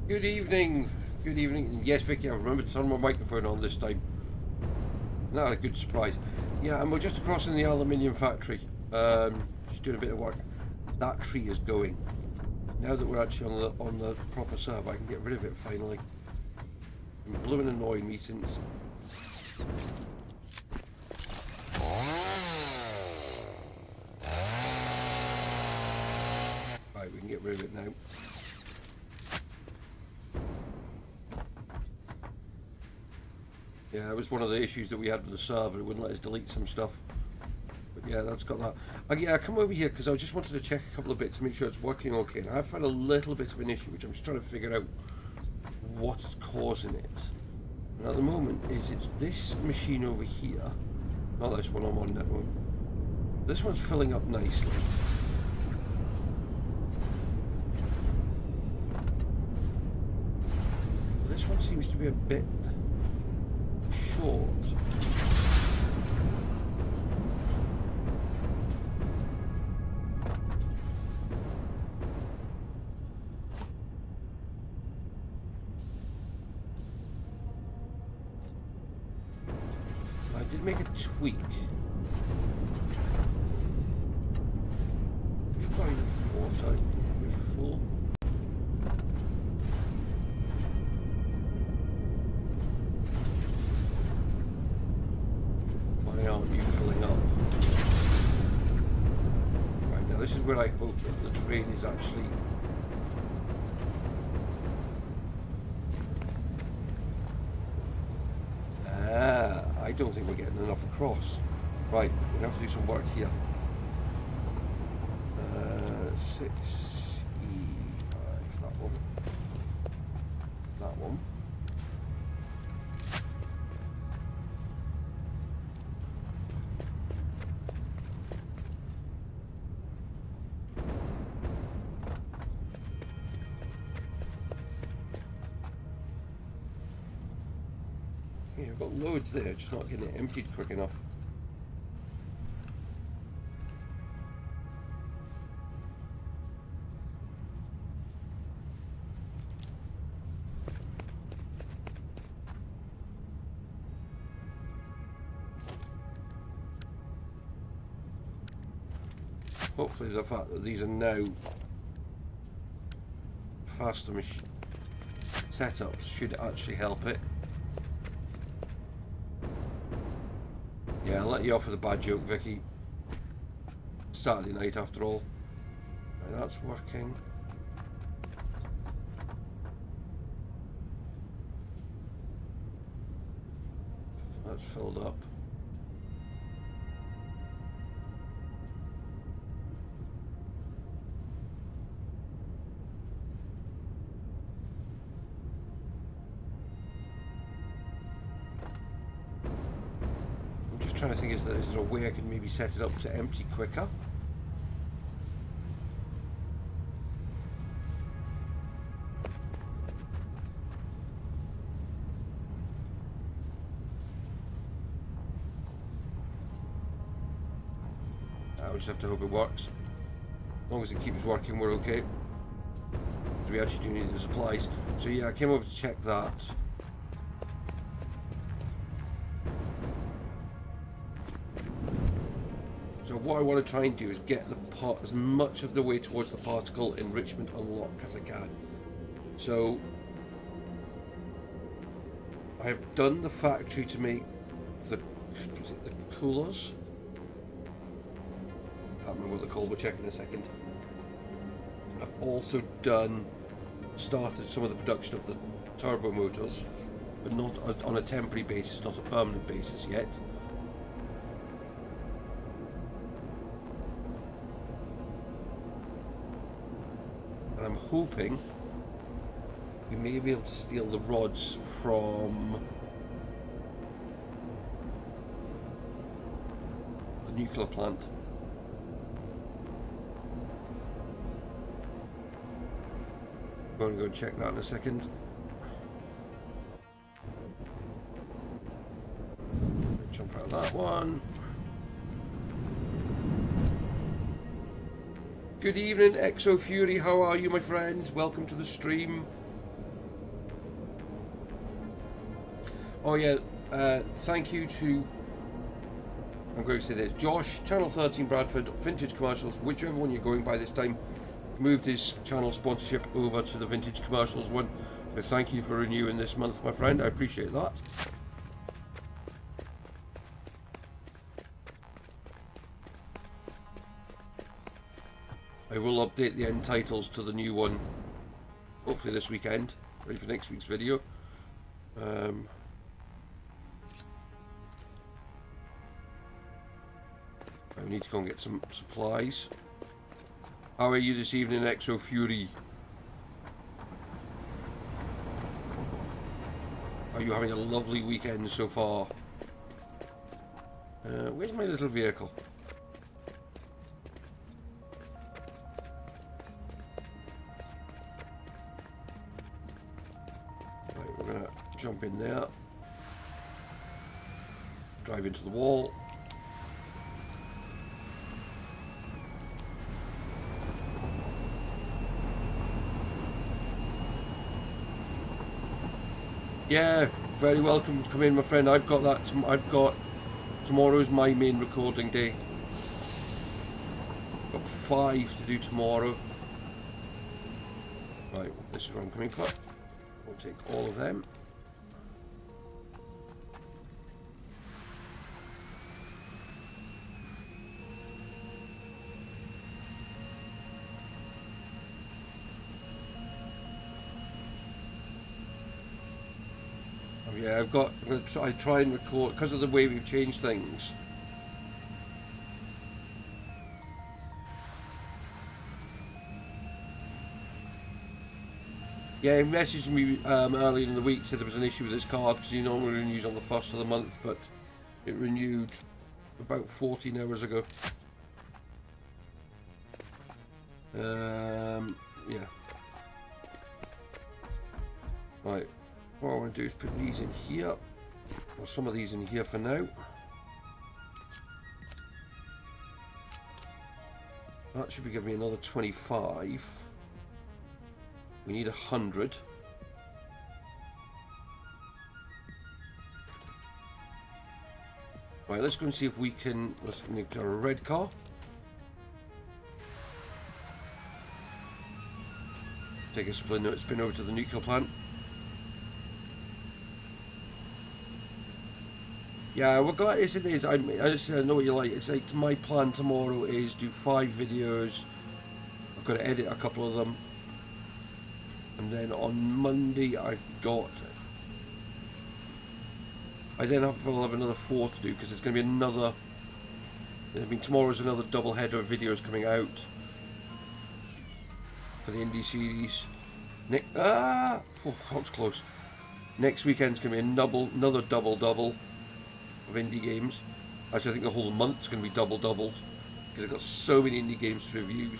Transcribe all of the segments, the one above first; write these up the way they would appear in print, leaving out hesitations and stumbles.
Good evening. Good evening. Yes, Vicky, I've remembered to turn my microphone on this time. Not a good surprise. Yeah, and we're just across in the aluminium factory. Just doing a bit of work. That tree is going. Now that we're actually on the proper server, I can get rid of it finally. It's been blooming annoying me since. Right, we can get rid of it now. Yeah, it was one of the issues that we had with the server. It wouldn't let us delete some stuff. But yeah, that's got that. Yeah, I come over here because I just wanted to check a couple of bits to make sure it's working okay. And I've had a little bit of an issue, which I'm just trying to figure out what's causing it. And at the moment, it's this machine over here. Not this one I'm on that one. This one's filling up nicely. This one seems to be a bit short. I did make a tweak. We've got enough water. We're full. Why aren't you filling up? Right, now this is where I hope that the train is actually... I don't think we're getting enough across. Right, we have to do some work here. 6E5, that one. That one. Yeah, we've got loads there, just not getting it emptied quick enough. Hopefully the fact that these are now faster setups should actually help it. Yeah, I'll let you off with a bad joke, Vicky. Saturday night after all. Right, that's working. That's filled up. Trying to think, is there a way I can maybe set it up to empty quicker? I just have to hope it works. As long as it keeps working, we're okay. We actually do need the supplies. So yeah, I came over to check that. So what I want to try and do is get as much of the way towards the particle enrichment unlock as I can. So I have done the factory to make the coolers. Can't remember what they're called, we'll check in a second. I've also started some of the production of the turbo motors, but not on a temporary basis, not a permanent basis yet. And I'm hoping we may be able to steal the rods from the nuclear plant. I'm going to go and check that in a second. Jump out of that one. Good evening, Exo Fury. How are you, my friend? Welcome to the stream. Oh yeah, thank you to, I'm going to say this, Josh, Channel 13 Bradford, Vintage Commercials, whichever one you're going by this time, moved his channel sponsorship over to the Vintage Commercials one. So thank you for renewing this month, my friend. I appreciate that. I will update the end titles to the new one, hopefully this weekend, ready for next week's video. I need to go and get some supplies. How are you this evening, Exo Fury? Are you having a lovely weekend so far? Where's my little vehicle? Right, we're gonna jump in there. Drive into the wall. Yeah, very welcome to come in, my friend. I've got that. Tomorrow's my main recording day. Got 5 to do tomorrow. Right, this is what I'm coming for. We'll take all of them. Yeah, I'm going to try and record, because of the way we've changed things. Yeah, he messaged me earlier in the week, said there was an issue with his card, because he normally renews on the 1st of the month, but it renewed about 14 hours ago. Yeah. Right. What I want to do is put these in here, or some of these in here for now. That should be giving me another 25. We need 100. Right, let's go and see if we can. Let's make a red car. Take a spin over to the nuclear plant. Yeah, we're glad it is. I know what you like. It's like my plan tomorrow is do 5 videos. I've got to edit a couple of them, and then on Monday I will have another 4 to do, because it's going to be another. I mean, tomorrow's another double header of videos coming out for the indie series. That was close. Next weekend's going to be another double of indie games. Actually, I think the whole month's going to be doubles, because I've got so many indie games to review.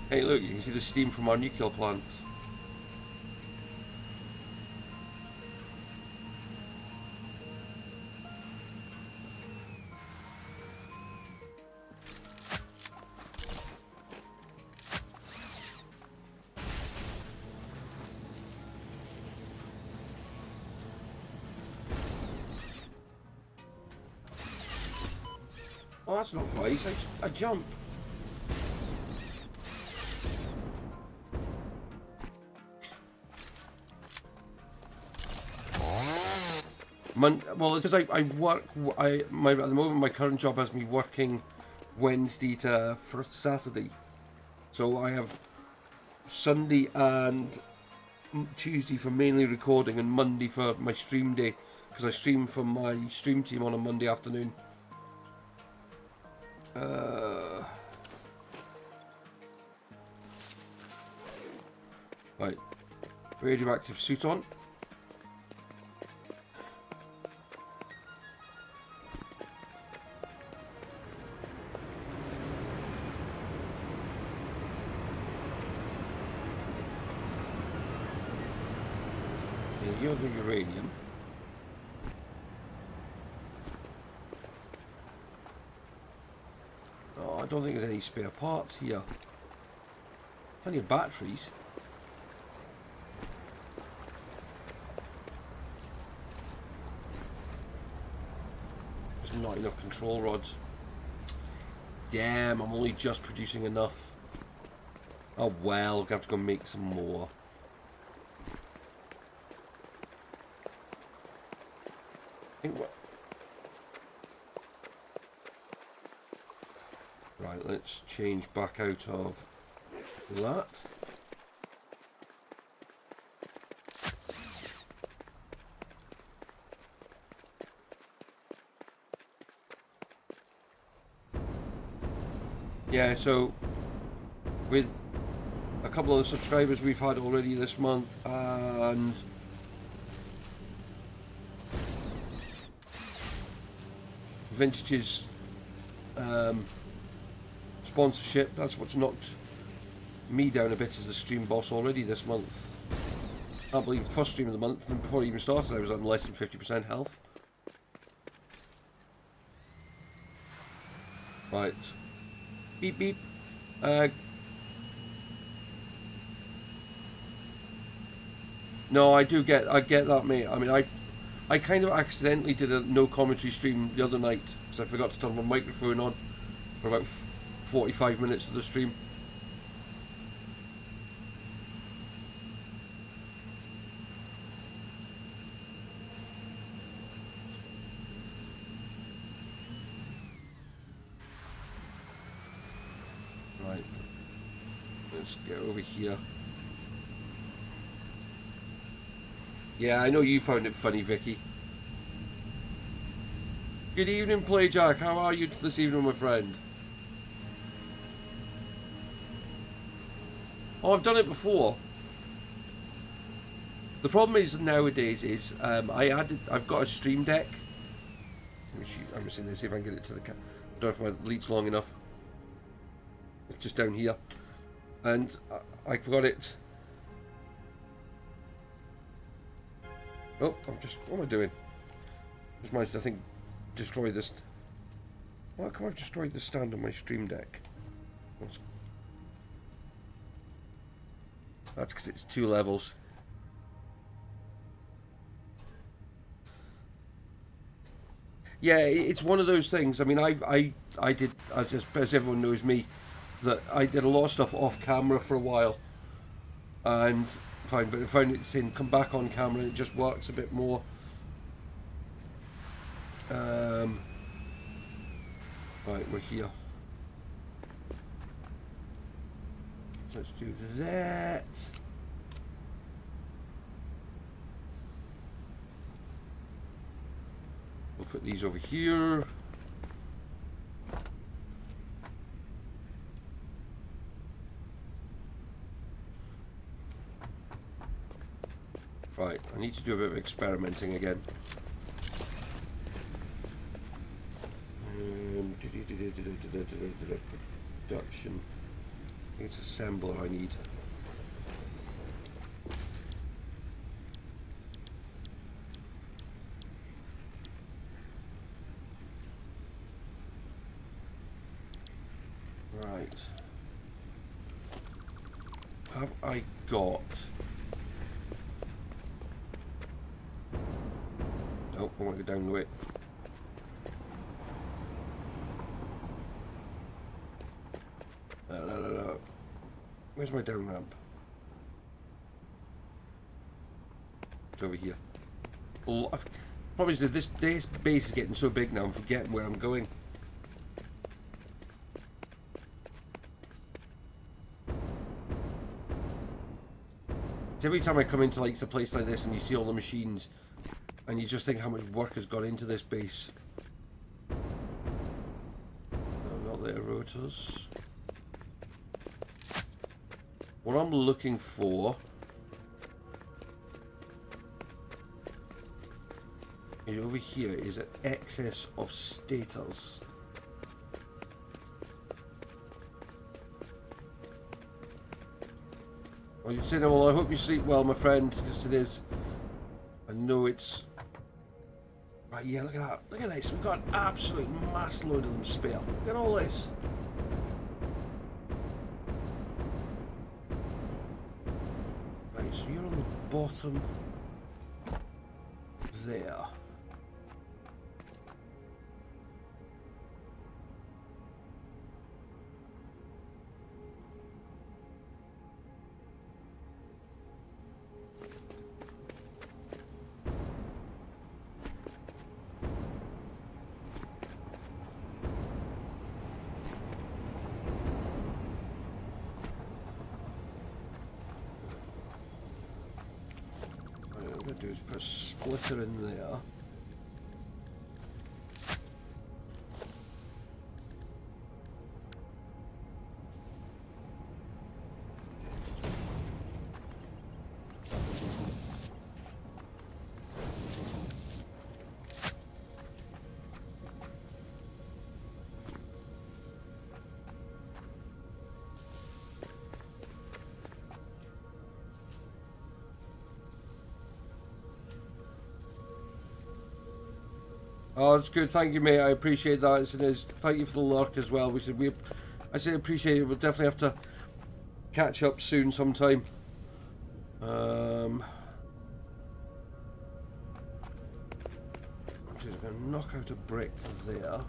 Hey look, you can see the steam from our nuclear plants. Oh, that's not nice. I jump. Well, because I work. At the moment my current job has me working Wednesday to Saturday, so I have Sunday and Tuesday for mainly recording, and Monday for my stream day, because I stream from my stream team on a Monday afternoon. Right, radioactive suit on. You're the uranium. Oh, I don't think there's any spare parts here. Plenty of batteries. There's not enough control rods. Damn, I'm only just producing enough. Oh well, I'm gonna have to go make some more. Right, let's change back out of that. Yeah, so with a couple of the subscribers we've had already this month and Vintage's sponsorship, that's what's knocked me down a bit as the stream boss already this month. I can't believe the first stream of the month, and before it even started I was on less than 50% health. Right. Beep beep. No, I get that, mate. I mean, I kind of accidentally did a no commentary stream the other night because I forgot to turn my microphone on for about 45 minutes of the stream. Right. Let's get over here. Yeah, I know you found it funny, Vicky. Good evening, Playjack. How are you this evening, my friend? Oh, I've done it before. The problem is nowadays is I've got a stream deck. I'm just going to see if I can get it to the camera. I don't know if my lead's long enough. It's just down here, and I forgot it. Oh, what am I doing? Just managed to, I think, destroy this. Why come I've destroyed the stand on my stream deck? That's because it's 2 levels. Yeah, it's one of those things. I mean, I did, as everyone knows me, that I did a lot of stuff off camera for a while, and fine, but I found it's in come back on camera and it just works a bit more. Right, we're here. Let's do that. We'll put these over here. Right, I need to do a bit of experimenting again. Production. It's assembler I need. Right. Have I got... Nope, I want to go down the way. No. Where's my down ramp? It's over here. Oh, problem is that this base is getting so big now I'm forgetting where I'm going. Every time I come into like a place like this and you see all the machines and you just think how much work has gone into this base. No, not there, rotors. What I'm looking for over here is an excess of stators. Well, you'd say, no, well, I hope you sleep well, my friend, because it is. I know it's... Right, yeah, look at that. Look at this. We've got an absolute mass load of them spare. Look at all this. So you're on the bottom there. What I'm going to do is put a splitter in there. Oh, it's good. Thank you, mate. I appreciate that. Thank you for the lurk as well. I say appreciate it. We'll definitely have to catch up soon sometime. I'm just going to knock out a brick there.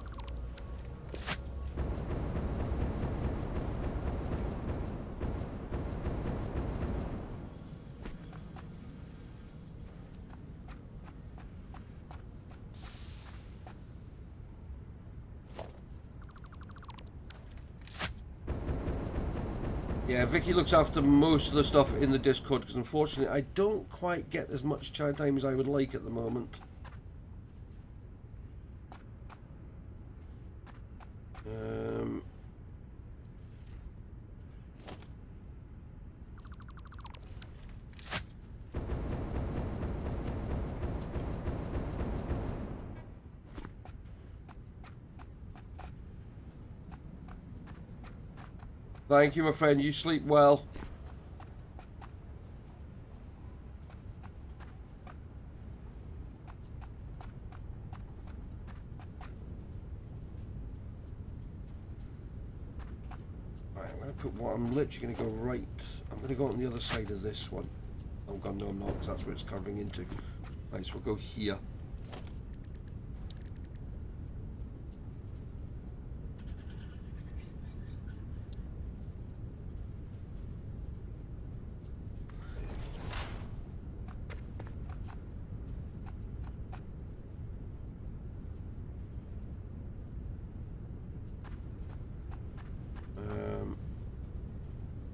Yeah, Vicky looks after most of the stuff in the Discord because unfortunately I don't quite get as much chat time as I would like at the moment. Thank you, my friend. You sleep well. Right, I'm going to put what I'm literally going to go right. I'm going to go on the other side of this one. Oh god, no, I'm not, because that's where it's curving into. Right, so we'll go here.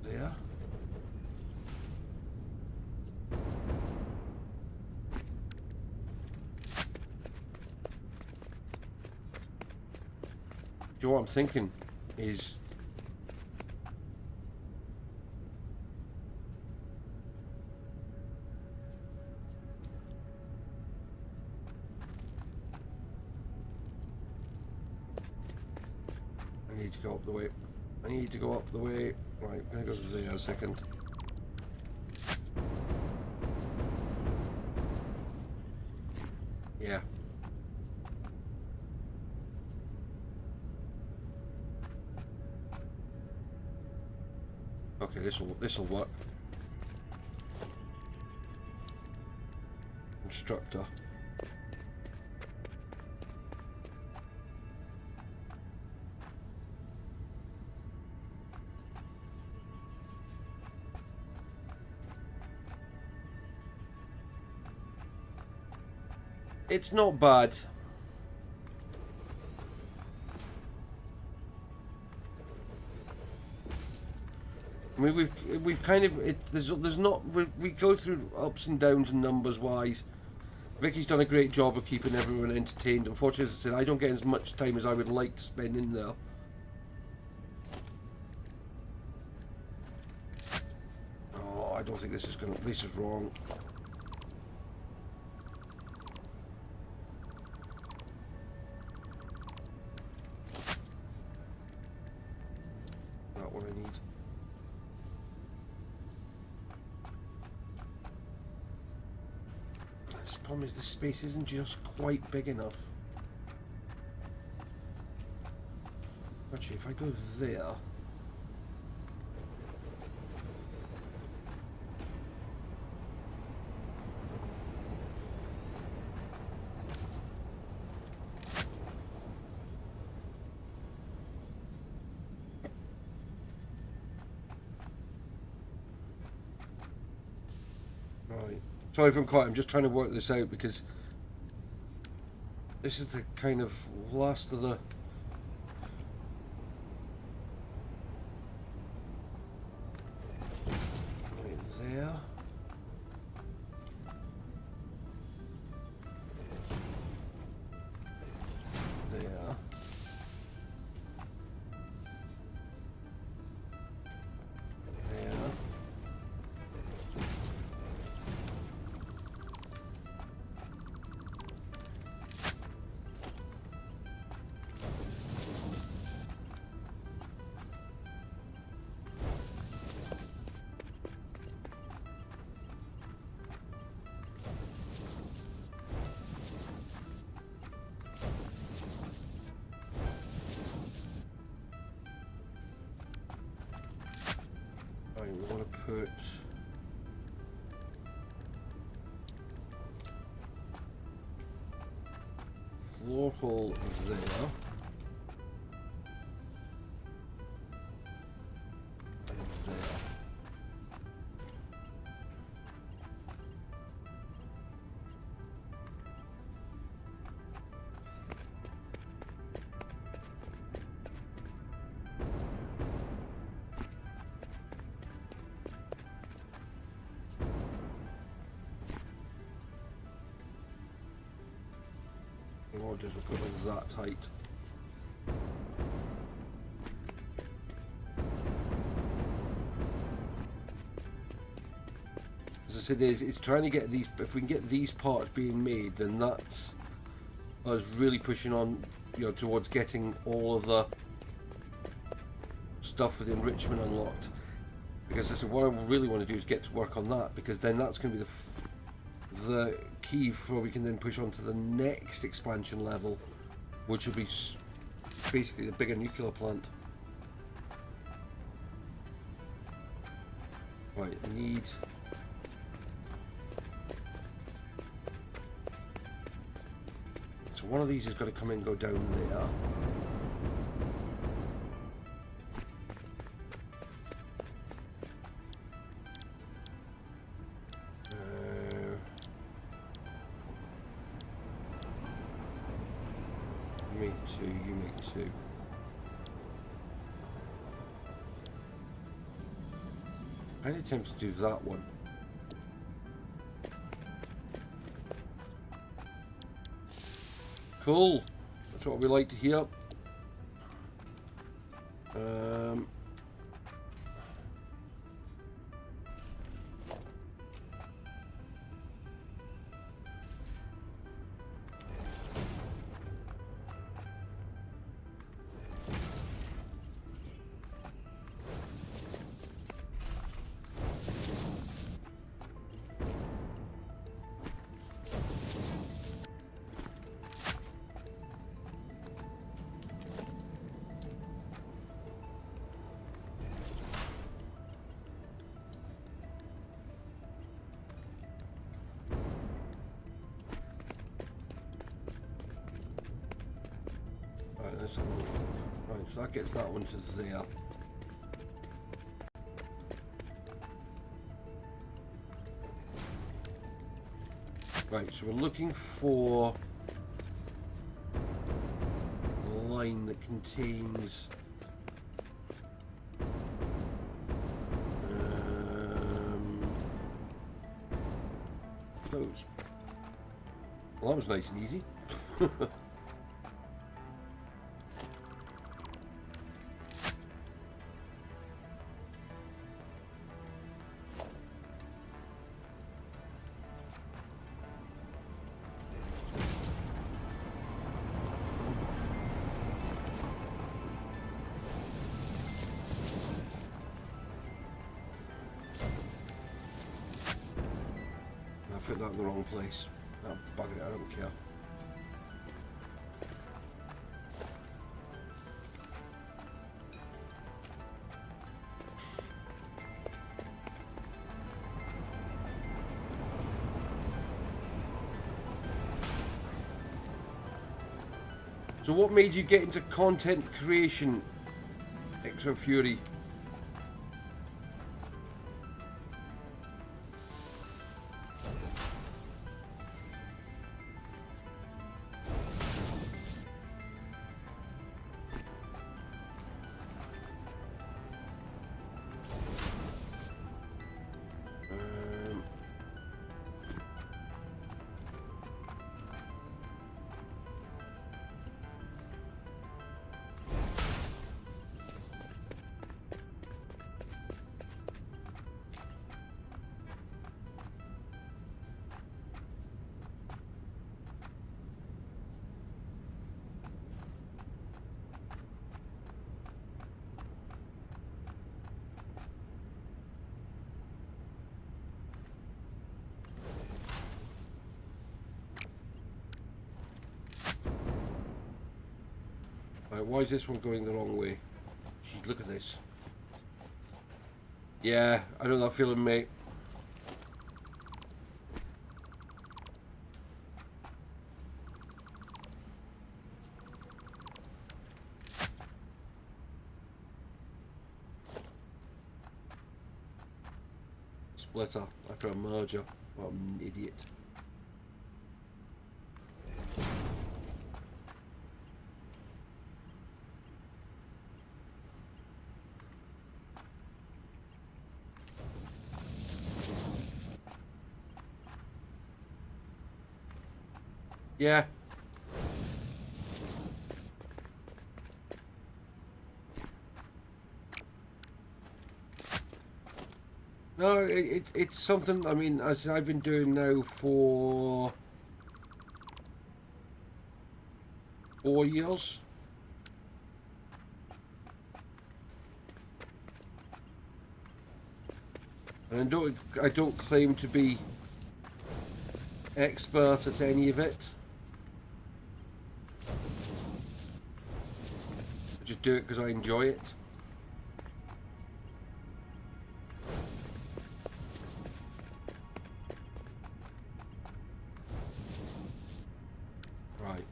There. Do you know what I'm thinking is I need to go up the way. I need to go up the way. Right, I'm gonna go to there a second. Yeah. Okay, this'll work. Instructor. It's not bad. I mean, we've kind of there's not we go through ups and downs and numbers wise. Vicky's done a great job of keeping everyone entertained. Unfortunately, as I said, I don't get as much time as I would like to spend in there. Oh, I don't think this is gonna. This is wrong. Not what I need. The problem is the space isn't just quite big enough. Actually, if I go there... Sorry if I'm quiet, I'm just trying to work this out because this is the kind of last of the... Right there. There. There. Right, we want to put floor hole there. And there. Or just we'll put it that tight. As I said, it's trying to get these. If we can get these parts being made, then that's us really pushing on, you know, towards getting all of the stuff for the enrichment unlocked. Because I said, what I really want to do is get to work on that, because then that's going to be the key for we can then push on to the next expansion level, which will be basically the bigger nuclear plant. Right, need... So one of these is going to come in and go down there. You make two. I attempt to do that one. Cool. That's what we like to hear. Right, so that gets that one to there. Right, so we're looking for a line that contains those. Well, that was nice and easy. Put that in the wrong place. Oh, bugger it, I don't care. So what made you get into content creation, Exo Fury? Right, why is this one going the wrong way? Jeez, look at this. Yeah, I know that feeling, mate. Splitter after a merger. What an idiot. Yeah. No, it's something, I mean, as I've been doing now for 4 years. And I don't claim to be expert at any of it. I just do it because I enjoy it. Right.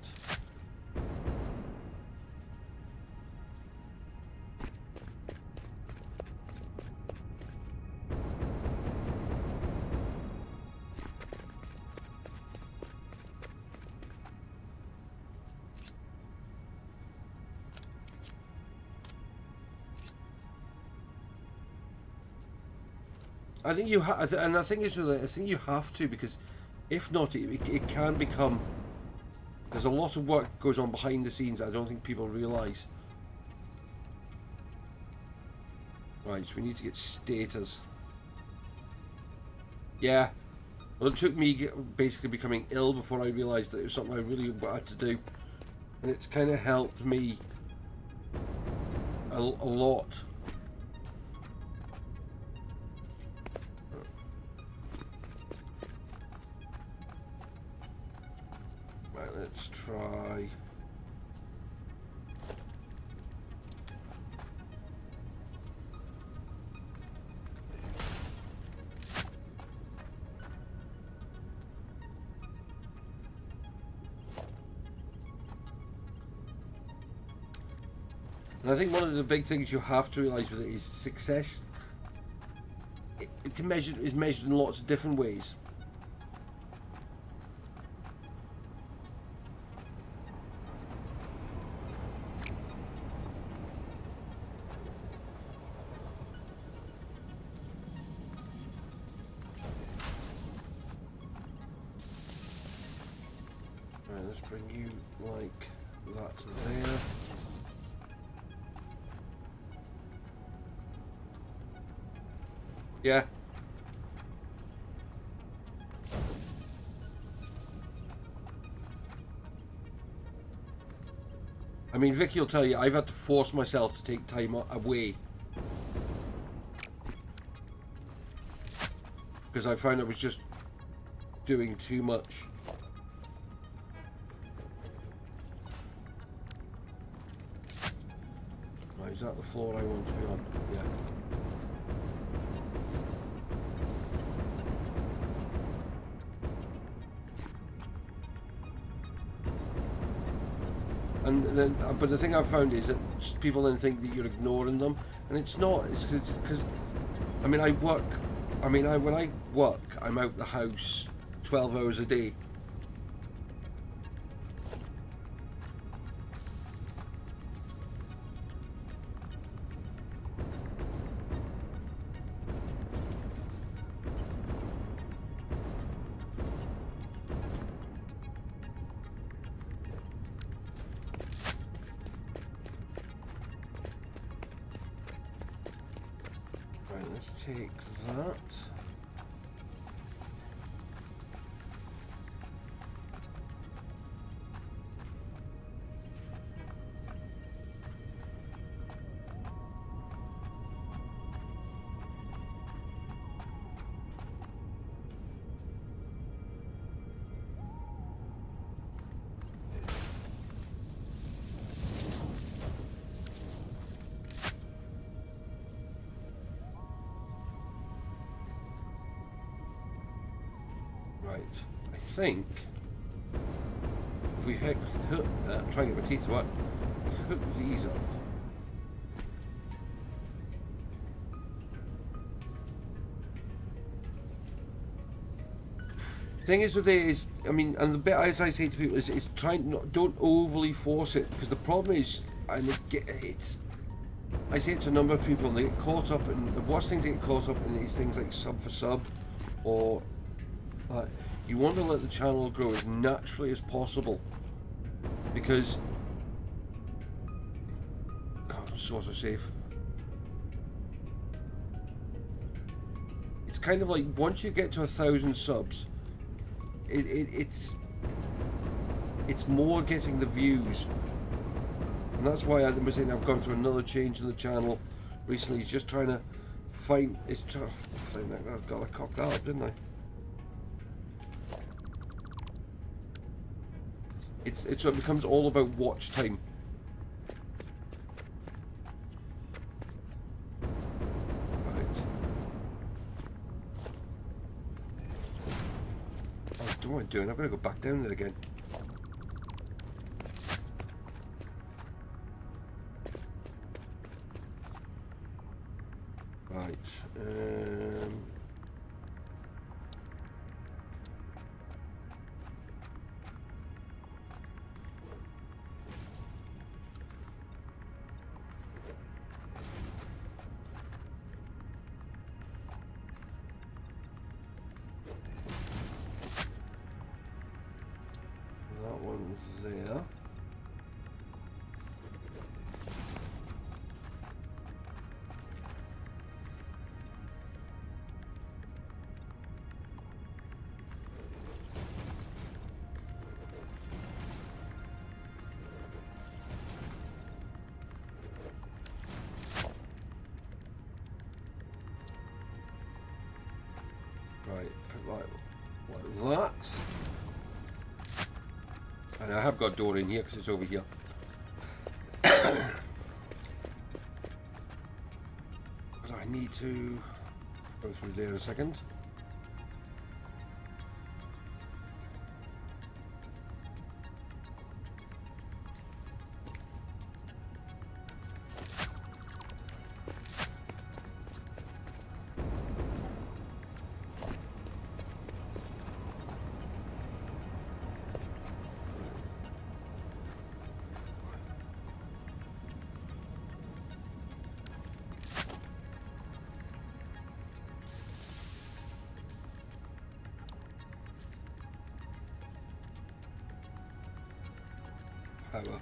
I think you have, and I think I think you have to, because if not, it can become. There's a lot of work goes on behind the scenes that I don't think people realise. Right, so we need to get status. Yeah, well, it took me basically becoming ill before I realised that it was something I really had to do, and it's kind of helped me a lot. Right, let's try. And I think one of the big things you have to realise with it is success. It can is measured in lots of different ways. Right, let's bring you like that to there. Yeah. I mean, Vicky will tell you, I've had to force myself to take time away. Because I found I was just doing too much. Right, is that the floor I want to be on? Yeah. And then, but the thing I've found is that people then think that you're ignoring them, and it's not. It's because, I mean, I work. I mean, when I work, I'm out the house 12 hours a day. Let's take that. think if we try and get my teeth to work, hook these up. Thing is with it is, I mean, and the bit as I say to people is don't overly force it, because the problem is, and I say it to a number of people, and they get caught up, and the worst thing to get caught up in is things like sub for sub, or you want to let the channel grow as naturally as possible, because sort of safe. It's kind of like once you get to 1,000 subs. It's more getting the views, and that's why I'm saying I've gone through another change in the channel recently. Just trying to find. I've got to cock that up, didn't I? So it becomes all about watch time. What am I doing? I've got to go back down there again. Right. That one's there. Right, put like that. And I have got a door in here because it's over here. But I need to go through there in a second. Power.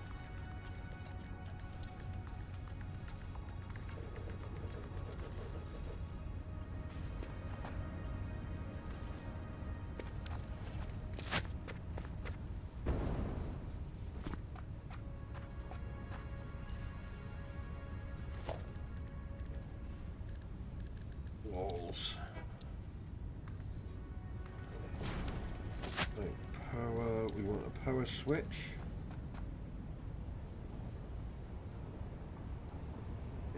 Walls. Right, power. We want a power switch.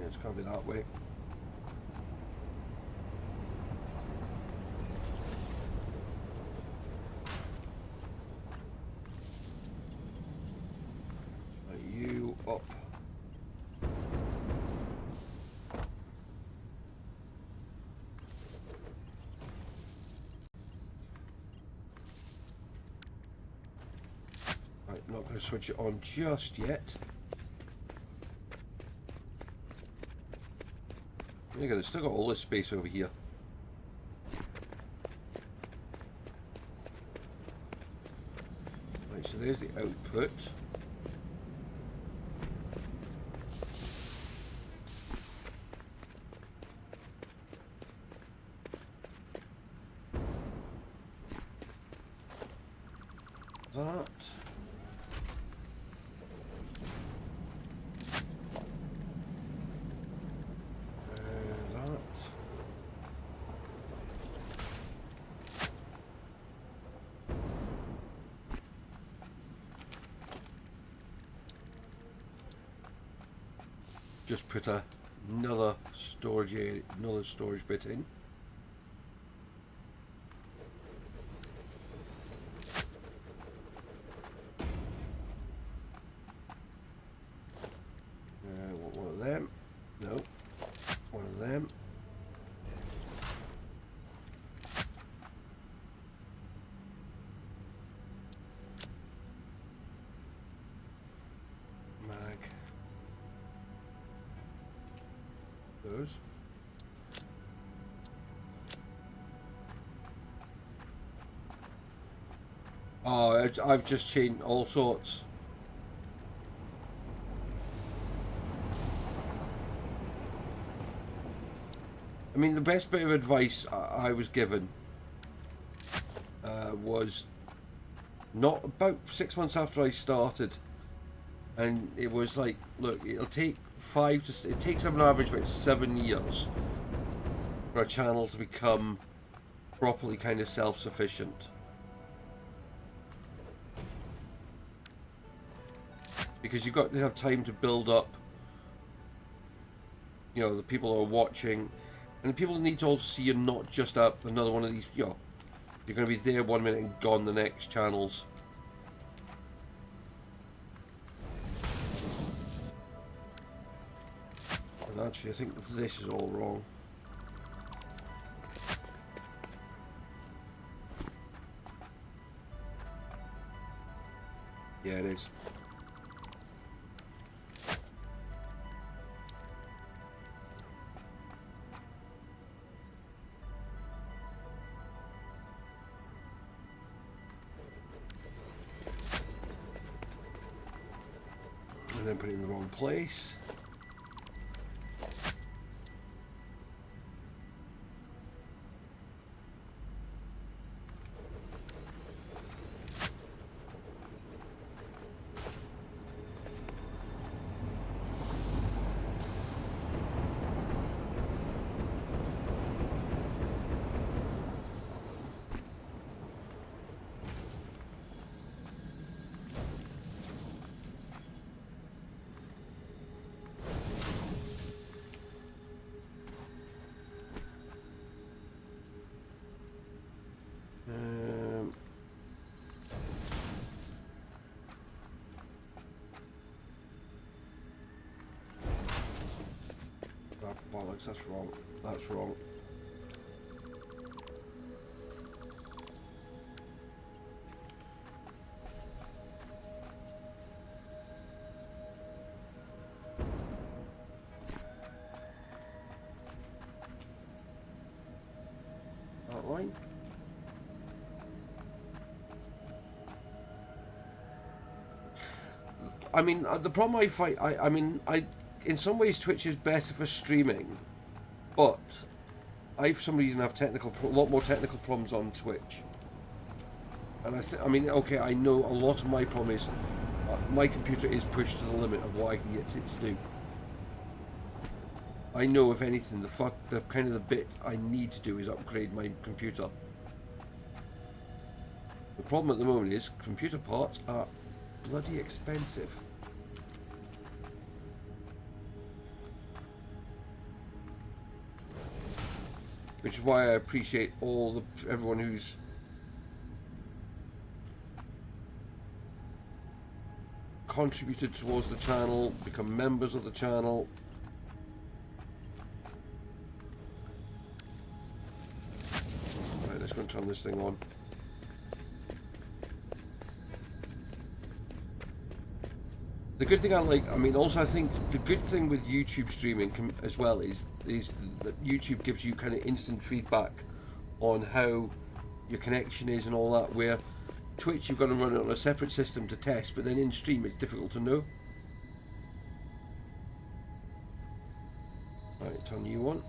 It's got to be that way. You up. Right, not going to switch it on just yet. There you go, they've still got all this space over here. Right, so there's the output. That. Just put another storage area, another storage bit in. of them. No. One of them. Mag. Those. Oh, I've just changed all sorts. I mean, the best bit of advice I was given was not about 6 months after I started, and it was like, look, it'll take it takes on average about 7 years for a channel to become properly kind of self-sufficient. Because you've got to have time to build up, you know, the people who are watching, and people need to also see you're not just another one of these, you know, you're going to be there 1 minute and gone the next channels. And actually, I think this is all wrong. Yeah, it is. And then put it in the wrong place. Bollocks, that's wrong. That's wrong. That line. I mean, the problem I find, I mean, in some ways Twitch is better for streaming, but I for some reason have a lot more technical problems on Twitch. And I mean, okay, I know a lot of my problem is my computer is pushed to the limit of what I can get it to do. I know, if anything, the kind of the bit I need to do is upgrade my computer. The problem at the moment is computer parts are bloody expensive. Which is why I appreciate everyone who's contributed towards the channel, become members of the channel. Right, let's go and turn this thing on. The good thing I mean, also I think the good thing with YouTube streaming as well is that YouTube gives you kind of instant feedback on how your connection is and all that, where Twitch you've got to run it on a separate system to test, but then in stream it's difficult to know. Right, turn you on.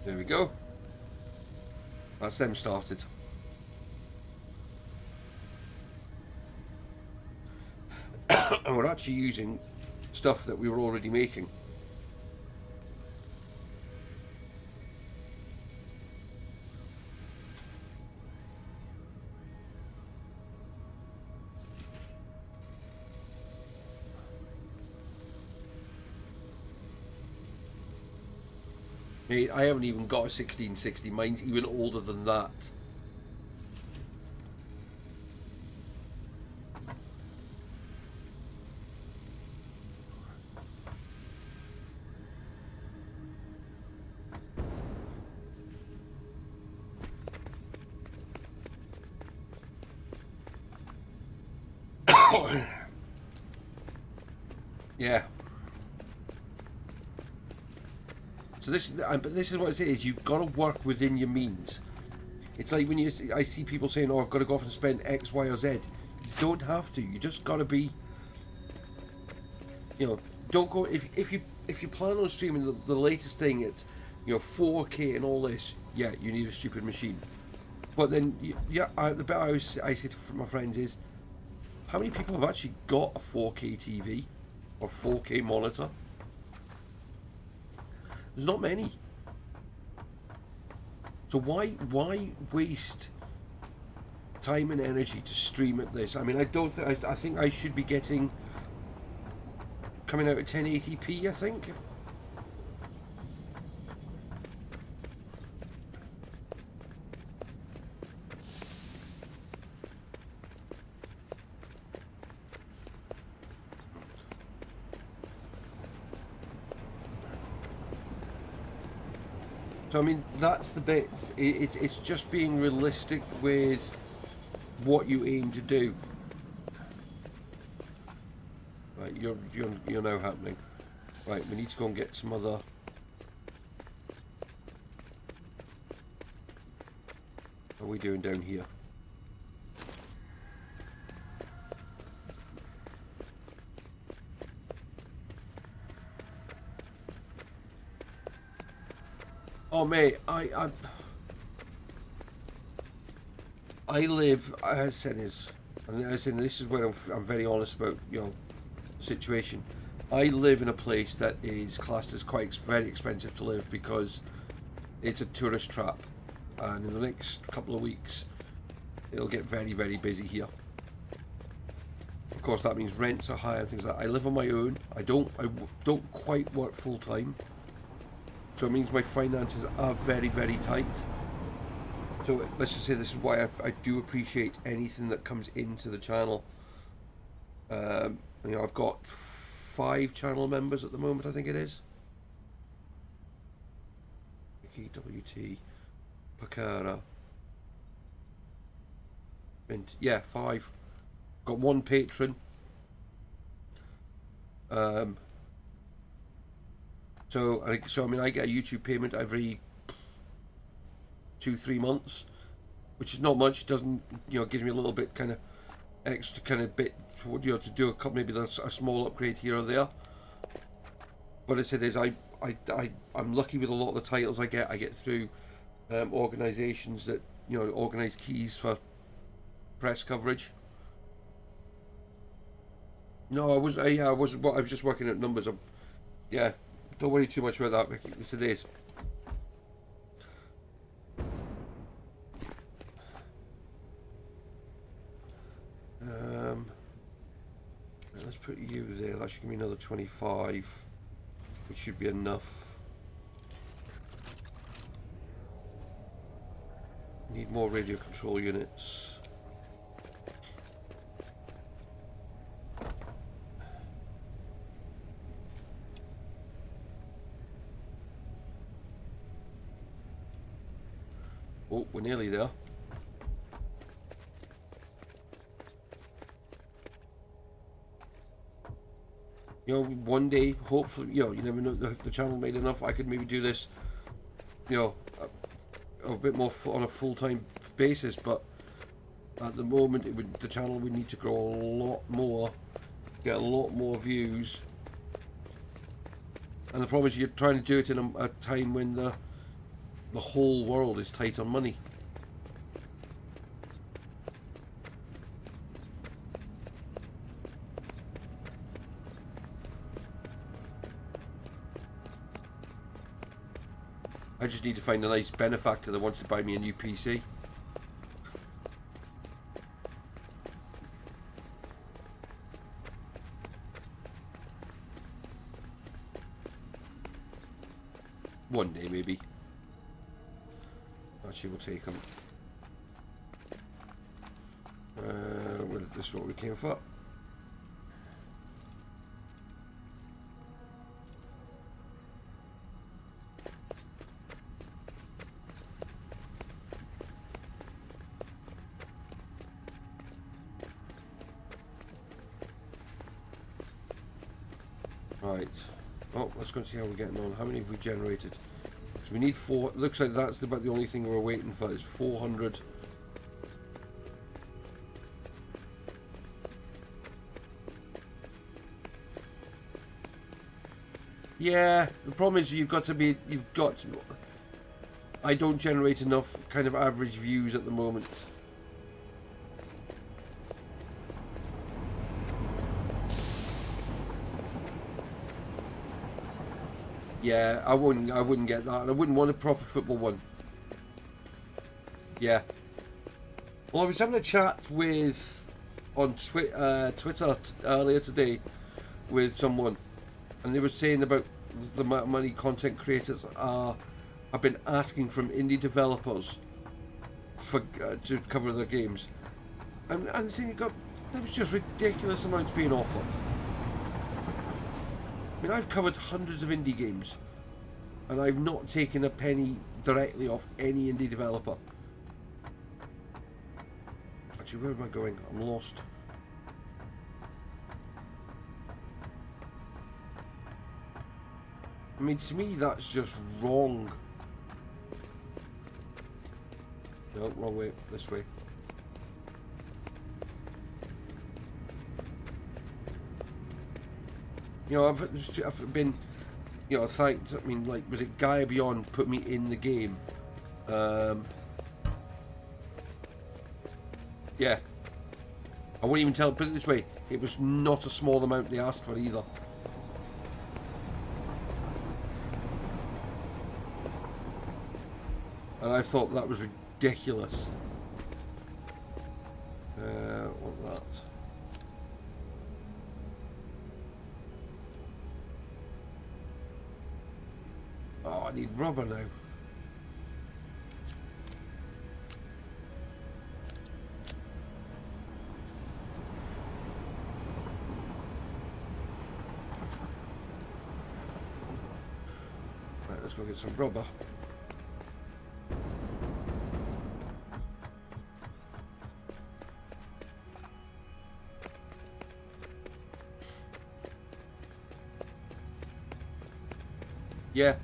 There we go. That's them started. And we're actually using stuff that we were already making. Mate, I haven't even got a 1660. Mine's even older than that. Yeah. So but this is what I say is you've got to work within your means. It's like when I see people saying, "Oh, I've got to go off and spend X, Y, or Z." You don't have to. You just got to be, don't go if you plan on streaming the latest thing at, 4K and all this. Yeah, you need a stupid machine. But then, the bit I say to my friends is, how many people have actually got a 4K TV or 4K monitor? There's not many. So why waste time and energy to stream at this? I mean, I don't think I think I should be coming out at 1080p. I think. So I mean, that's the bit. It's just being realistic with what you aim to do. Right, you're now happening. Right, we need to go and get some other. What are we doing down here? Oh mate, I live. I said this, and I said this is where I'm very honest about the situation. I live in a place that is classed as very expensive to live because it's a tourist trap, and in the next couple of weeks, it'll get very very busy here. Of course, that means rents are high and things like that. I live on my own. I don't quite work full time. So it means my finances are very, very tight. So let's just say this is why I do appreciate anything that comes into the channel. I've got 5 channel members at the moment, I think it is. WT, Pakara. Yeah, 5. Got 1 patron. So I mean, I get a YouTube payment every 2-3 months, which is not much. It doesn't give me a little bit kind of extra kind of bit to do a couple, maybe there's a small upgrade here or there. But I said is I'm lucky with a lot of the titles I get through organisations that organise keys for press coverage. No, I was I was just working at numbers. Yeah, don't worry too much about that. It's it is. Let's put you there. That should give me another 25, which should be enough. Need more radio control units. Oh, we're nearly there. One day, hopefully, you never know if the channel made enough, I could maybe do this, a bit more on a full-time basis. But at the moment, the channel would need to grow a lot more, get a lot more views. And the problem is, you're trying to do it in a time when the whole world is tight on money. I just need to find a nice benefactor that wants to buy me a new PC. One day, maybe. Actually, we'll take them. This is what we came for. Right. Oh, let's go and see how we're getting on. How many have we generated? So we need 4. Looks like that's about the only thing we're waiting for. Is 400. Yeah, the problem is you've got to. I don't generate enough kind of average views at the moment. Yeah, I wouldn't get that. I wouldn't want a proper football one. Yeah. Well, I was having a chat on Twitter earlier today with someone, and they were saying about the amount of money content creators have been asking from indie developers for to cover their games, and saying there was just ridiculous amounts being offered. I mean, I've covered hundreds of indie games, and I've not taken a penny directly off any indie developer. Actually, where am I going? I'm lost. I mean, to me, that's just wrong. No, wrong way. This way. You know, I've been, you know, thanked. I mean, like, was it Gaia Beyond put me in the game? Yeah. I wouldn't even tell. Put it this way, it was not a small amount they asked for either. And I thought that was ridiculous. What that? Oh, I need rubber now. Right, let's go get some rubber. Yeah.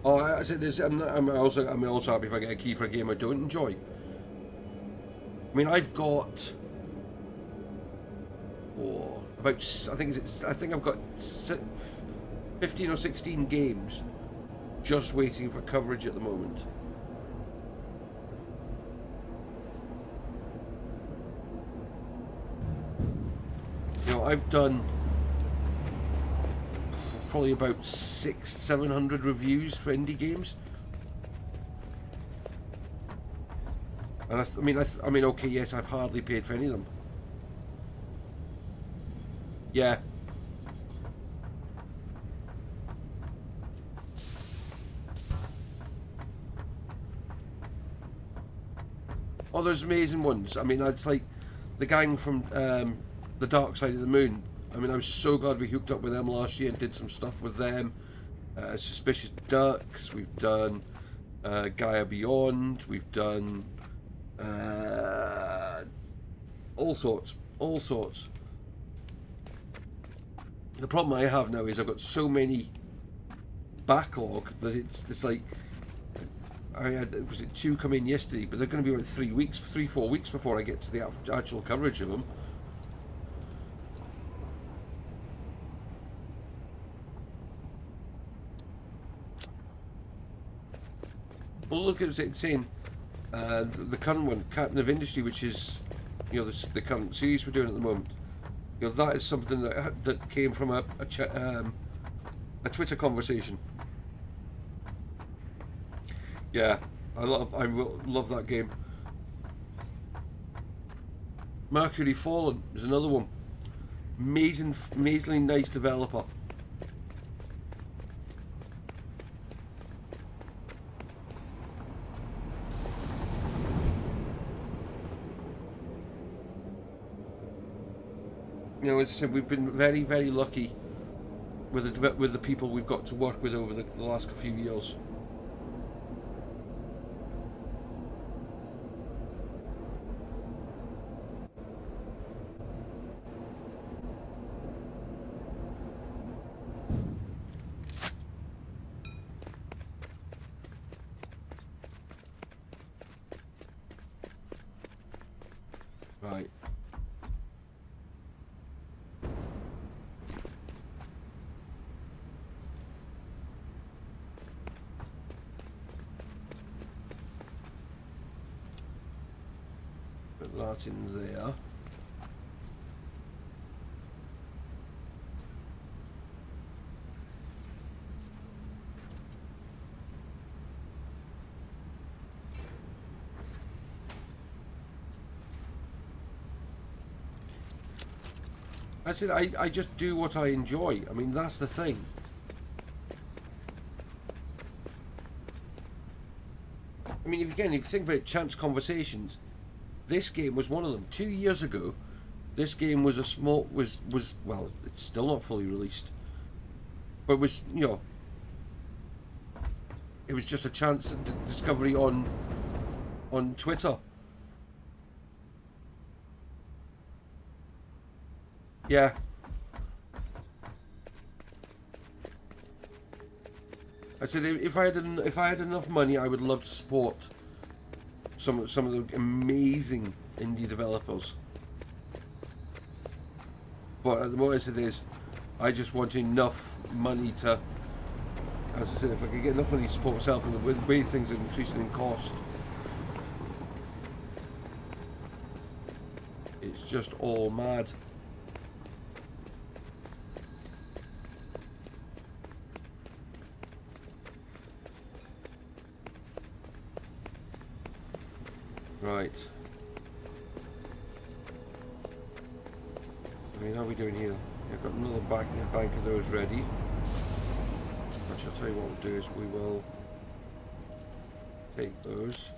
Oh, I said this. I'm also happy if I get a key for a game I don't enjoy. I mean, I've got I think I've got 15 or 16 games just waiting for coverage at the moment. You know, I've done probably about 600-700 reviews for indie games, and I mean, okay, yes, I've hardly paid for any of them. Yeah. Oh, there's amazing ones. I mean, it's like the gang from the Dark Side of the Moon. I mean, I was so glad we hooked up with them last year and did some stuff with them. Suspicious Ducks, we've done Gaia Beyond, we've done all sorts. The problem I have now is I've got so many backlog that it's like, was it 2 come in yesterday, but they're going to be about 3-4 weeks before I get to the actual coverage of them. Well, look at it saying the current one, Captain of Industry, which is, you know, the current series we're doing at the moment. You know, that is something that came from a Twitter conversation. Yeah, I love that game. Mercury Fallen is another one. Amazingly nice developer. You know, as I said, we've been very, very lucky with the people we've got to work with over the last few years. Right. Put that in there. I said I just do what I enjoy. I mean, that's the thing. I mean, if you think about chance conversations, this game was one of them. 2 years ago, this game was well, it's still not fully released, but it was, you know, it was just a chance discovery on Twitter. Yeah. I said if I had enough money, I would love to support some of the amazing indie developers. But at the moment, it is, I just want enough money to, as I said, if I could get enough money to support myself, and the way things are increasing in cost, it's just all mad. Right. I mean, how are we doing here? I've got another bank of those ready. Which I'll tell you what we'll do is we will take those.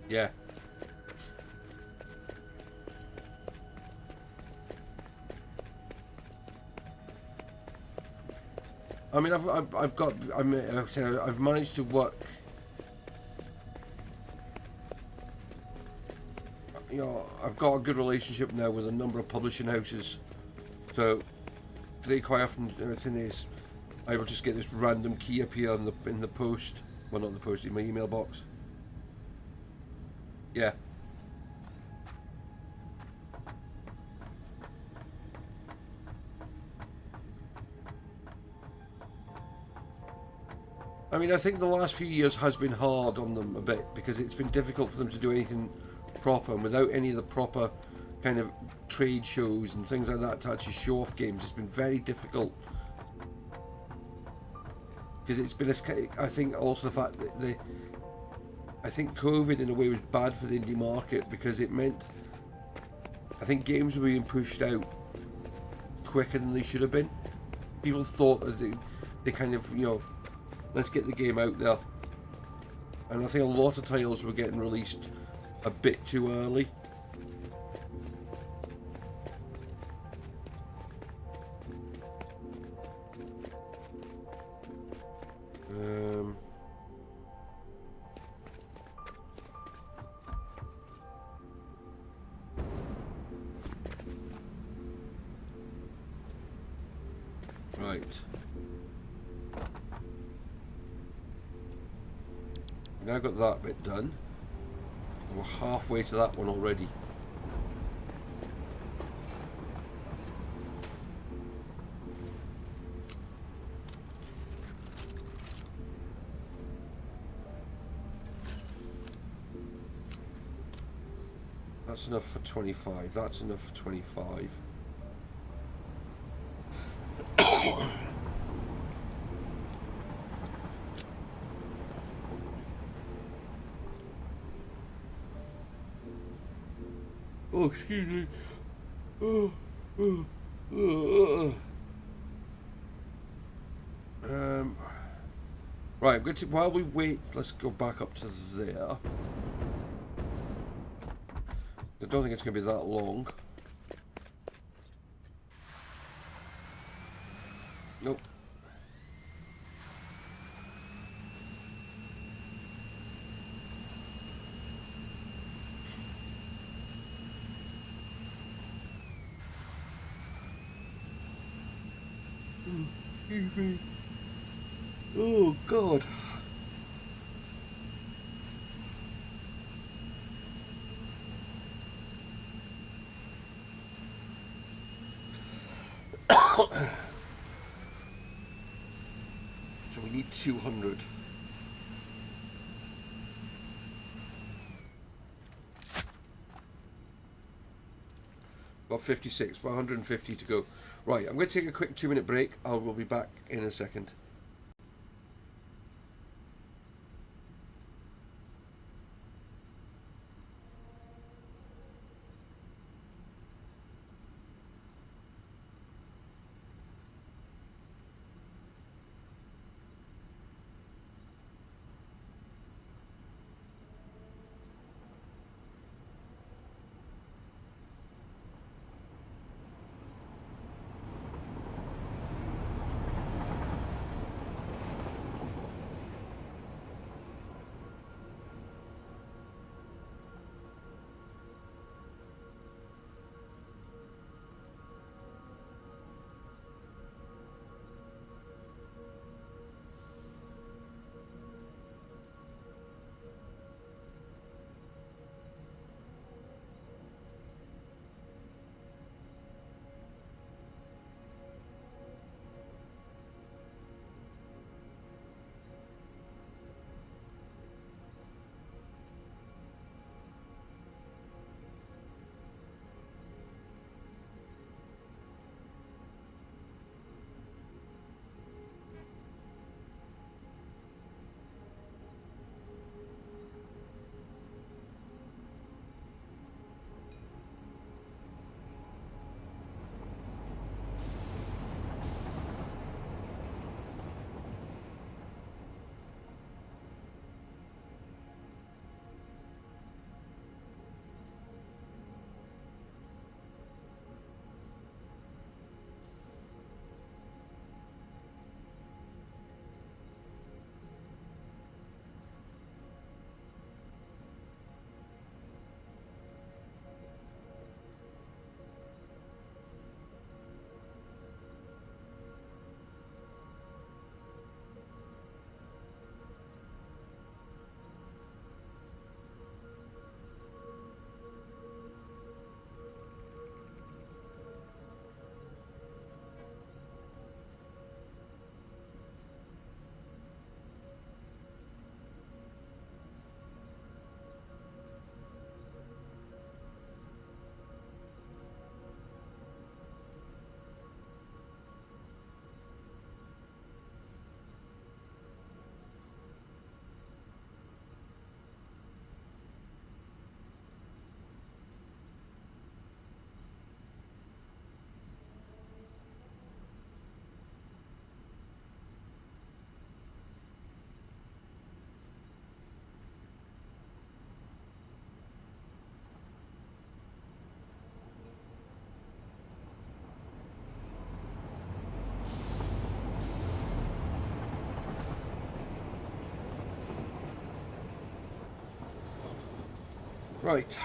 Yeah. I mean, I've managed to work. You know, I've got a good relationship now with a number of publishing houses, so they quite often, it's in this, I will just get this random key appear in the post. Well, not in the post, in my email box. Yeah. I mean, I think the last few years has been hard on them a bit because it's been difficult for them to do anything proper, and without any of the proper kind of trade shows and things like that to actually show off games, it's been very difficult. Because it's been, I think also the fact that I think COVID in a way was bad for the indie market because it meant, I think games were being pushed out quicker than they should have been. People thought that they kind of, you know, let's get the game out there. And I think a lot of titles were getting released a bit too early. Right. Now got that bit done. We're halfway to that one already. That's enough for 25. That's enough for 25. Oh, excuse me. Oh, oh, oh. Right, I'm going to, while we wait, let's go back up to there. I don't think it's going to be that long. Nope. Excuse me. Oh, God. So we need 200. About 56, about 150 to go. Right, I'm going to take a quick 2-minute break. I will be back in a second. Right,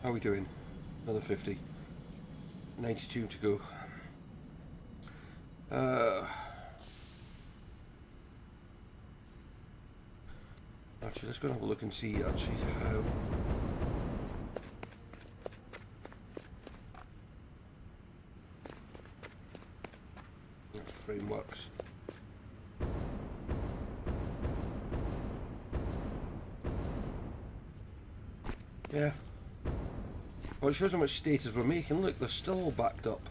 how are we doing? Another 50. 92 to go. Actually, let's go and have a look and see actually how that frame works. Yeah. Well, it shows how much status we're making. Look, they're still all backed up.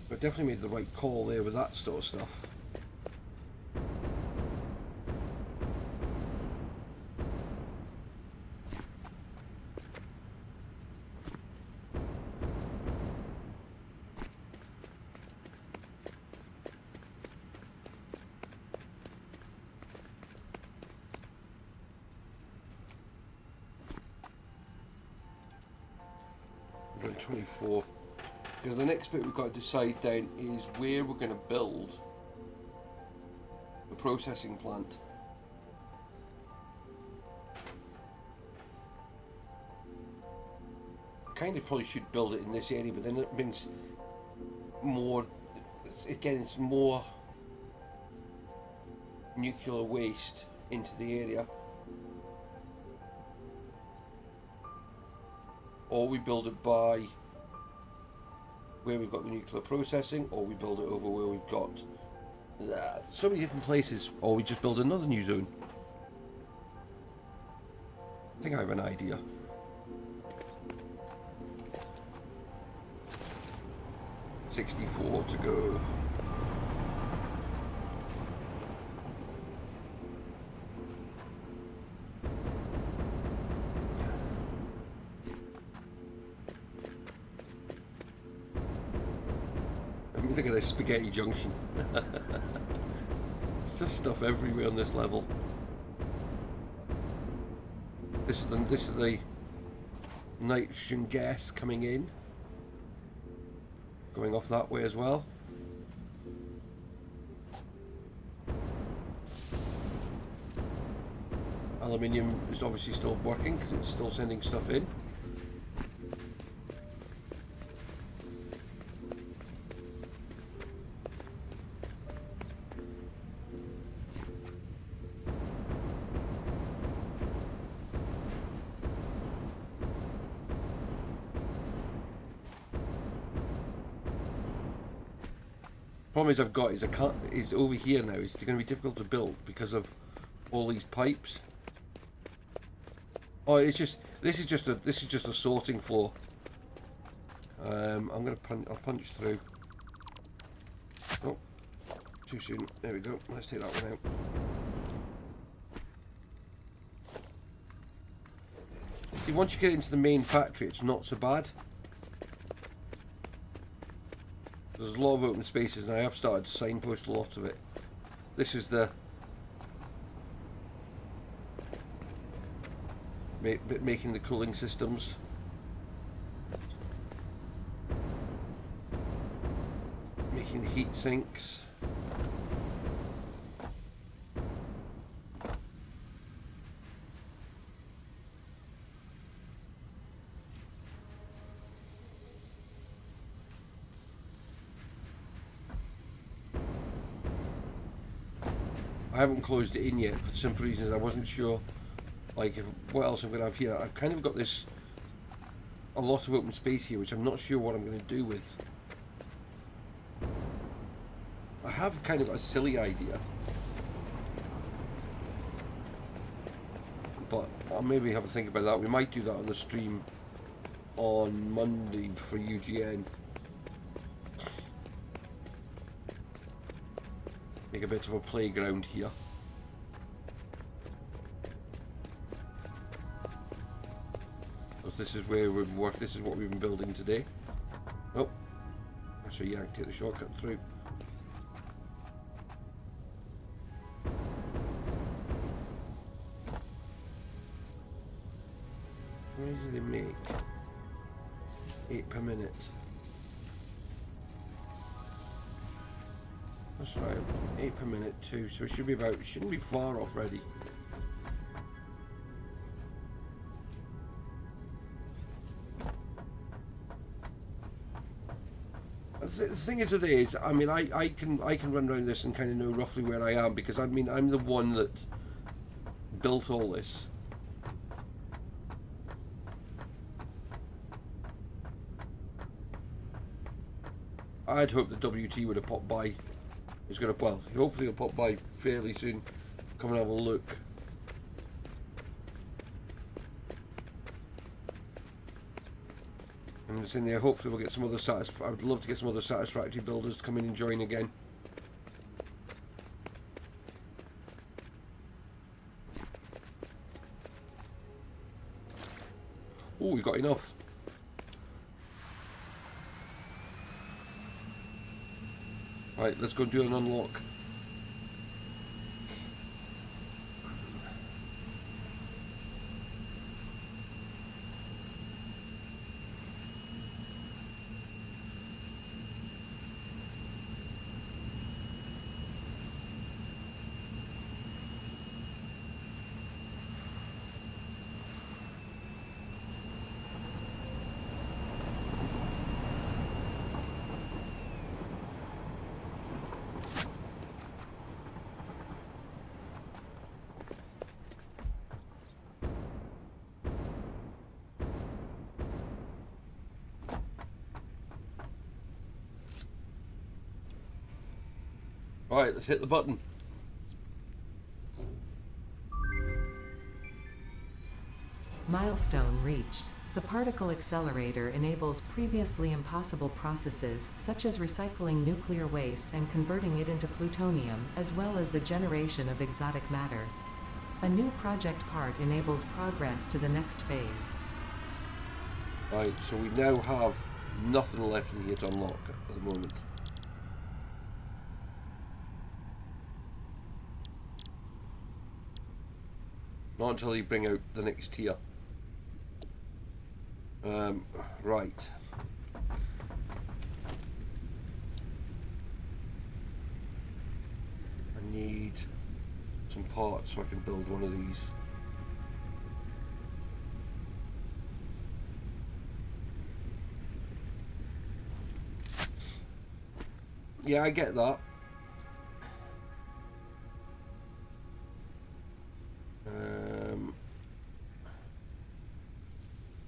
We definitely made the right call there with that sort of stuff. 124. Because the next bit we've got to decide then is where we're going to build the processing plant. Kind of probably should build it in this area, but then it brings more, again, it's more nuclear waste into the area. Or we build it by where we've got the nuclear processing, or we build it over where we've got so many different places, or we just build another new zone. I think I have an idea. $64 to go. Look at this spaghetti junction. It's just stuff everywhere on this level. This is the nitrogen gas coming in, going off that way as well. Aluminium is obviously still working because it's still sending stuff in. Problem is I've got is is over here now. It's going to be difficult to build because of all these pipes. Oh, it's just this is just a sorting floor. I'm gonna I'll punch through. Oh, too soon. There we go. Let's take that one out. See, once you get into the main factory, it's not so bad. There's a lot of open spaces, and I have started to signpost a lot of it. This is the making the cooling systems. Making the heat sinks. I haven't closed it in yet for the simple reason I wasn't sure like what else I'm going to have here. I've kind of got a lot of open space here, which I'm not sure what I'm going to do with. I have kind of got a silly idea, but I'll maybe have a think about that. We might do that on the stream on Monday for UGN. Make a bit of a playground here. Because this is where we work, this is what we've been building today. Oh, actually, yeah, I can take the shortcut through. What do they make? 8 per minute. That's right, 8 per minute too, so it should be about, shouldn't be far off ready. The thing is with it is, I mean, I can run around this and kind of know roughly where I am, because I mean, I'm the one that built all this. I'd hope the WT would have popped by. He's going to, well, hopefully he'll pop by fairly soon. Come and have a look. And it's in there. Hopefully we'll get some other I would love to get some other Satisfactory builders to come in and join again. Oh, we've got enough. Right, let's go do an unlock. Right, let's hit the button. Milestone reached. The particle accelerator enables previously impossible processes, such as recycling nuclear waste and converting it into plutonium, as well as the generation of exotic matter. A new project part enables progress to the next phase. Right, so we now have nothing left in here to unlock at the moment. Not until you bring out the next tier. Right. I need some parts so I can build one of these. Yeah, I get that.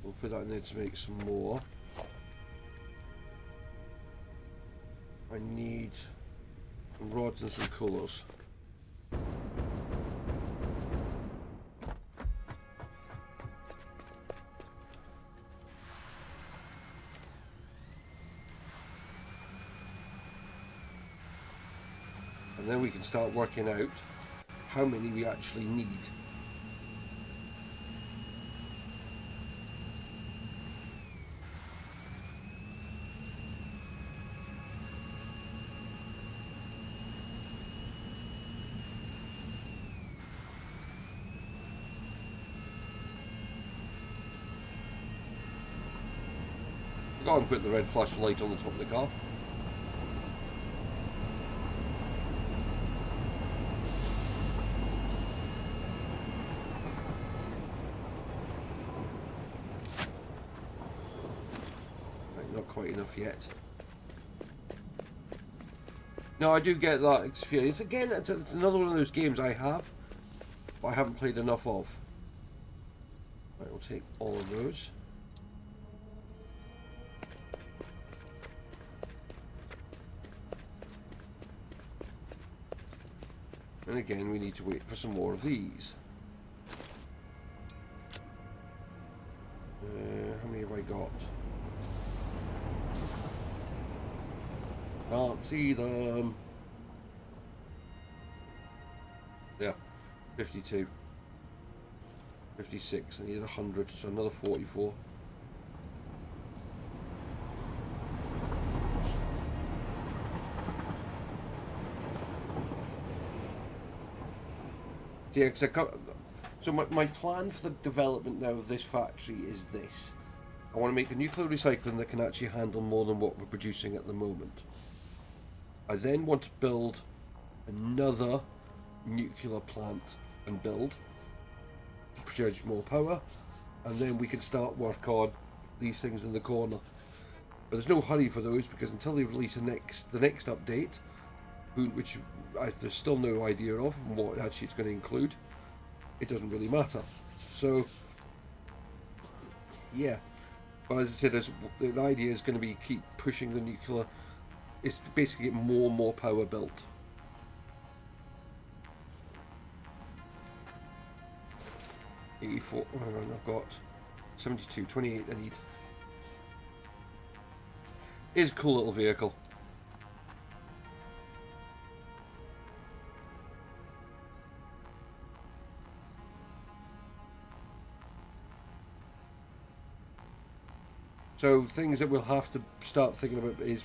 We'll put that in there to make some more. I need some rods and some colours. And then we can start working out how many we actually need. Go and put the red flashlight on the top of the car. Right, not quite enough yet. No, I do get that experience. Again, it's another one of those games I have, but I haven't played enough of. Right, we'll take all of those. And again, we need to wait for some more of these. How many have I got? Can't see them. Yeah, 52. 56. I need 100, so another 44. Yeah, so my plan for the development now of this factory is this. I want to make a nuclear recycling that can actually handle more than what we're producing at the moment. I then want to build another nuclear plant and build to produce more power, and then we can start work on these things in the corner. But there's no hurry for those, because until they release the next update, which there's still no idea of and what actually it's going to include, it doesn't really matter. So yeah, but as I said, the idea is going to be keep pushing the nuclear. It's basically get more and more power built. Oh, hang on, I've got 72, 28 I need. It's a cool little vehicle. So things that we'll have to start thinking about is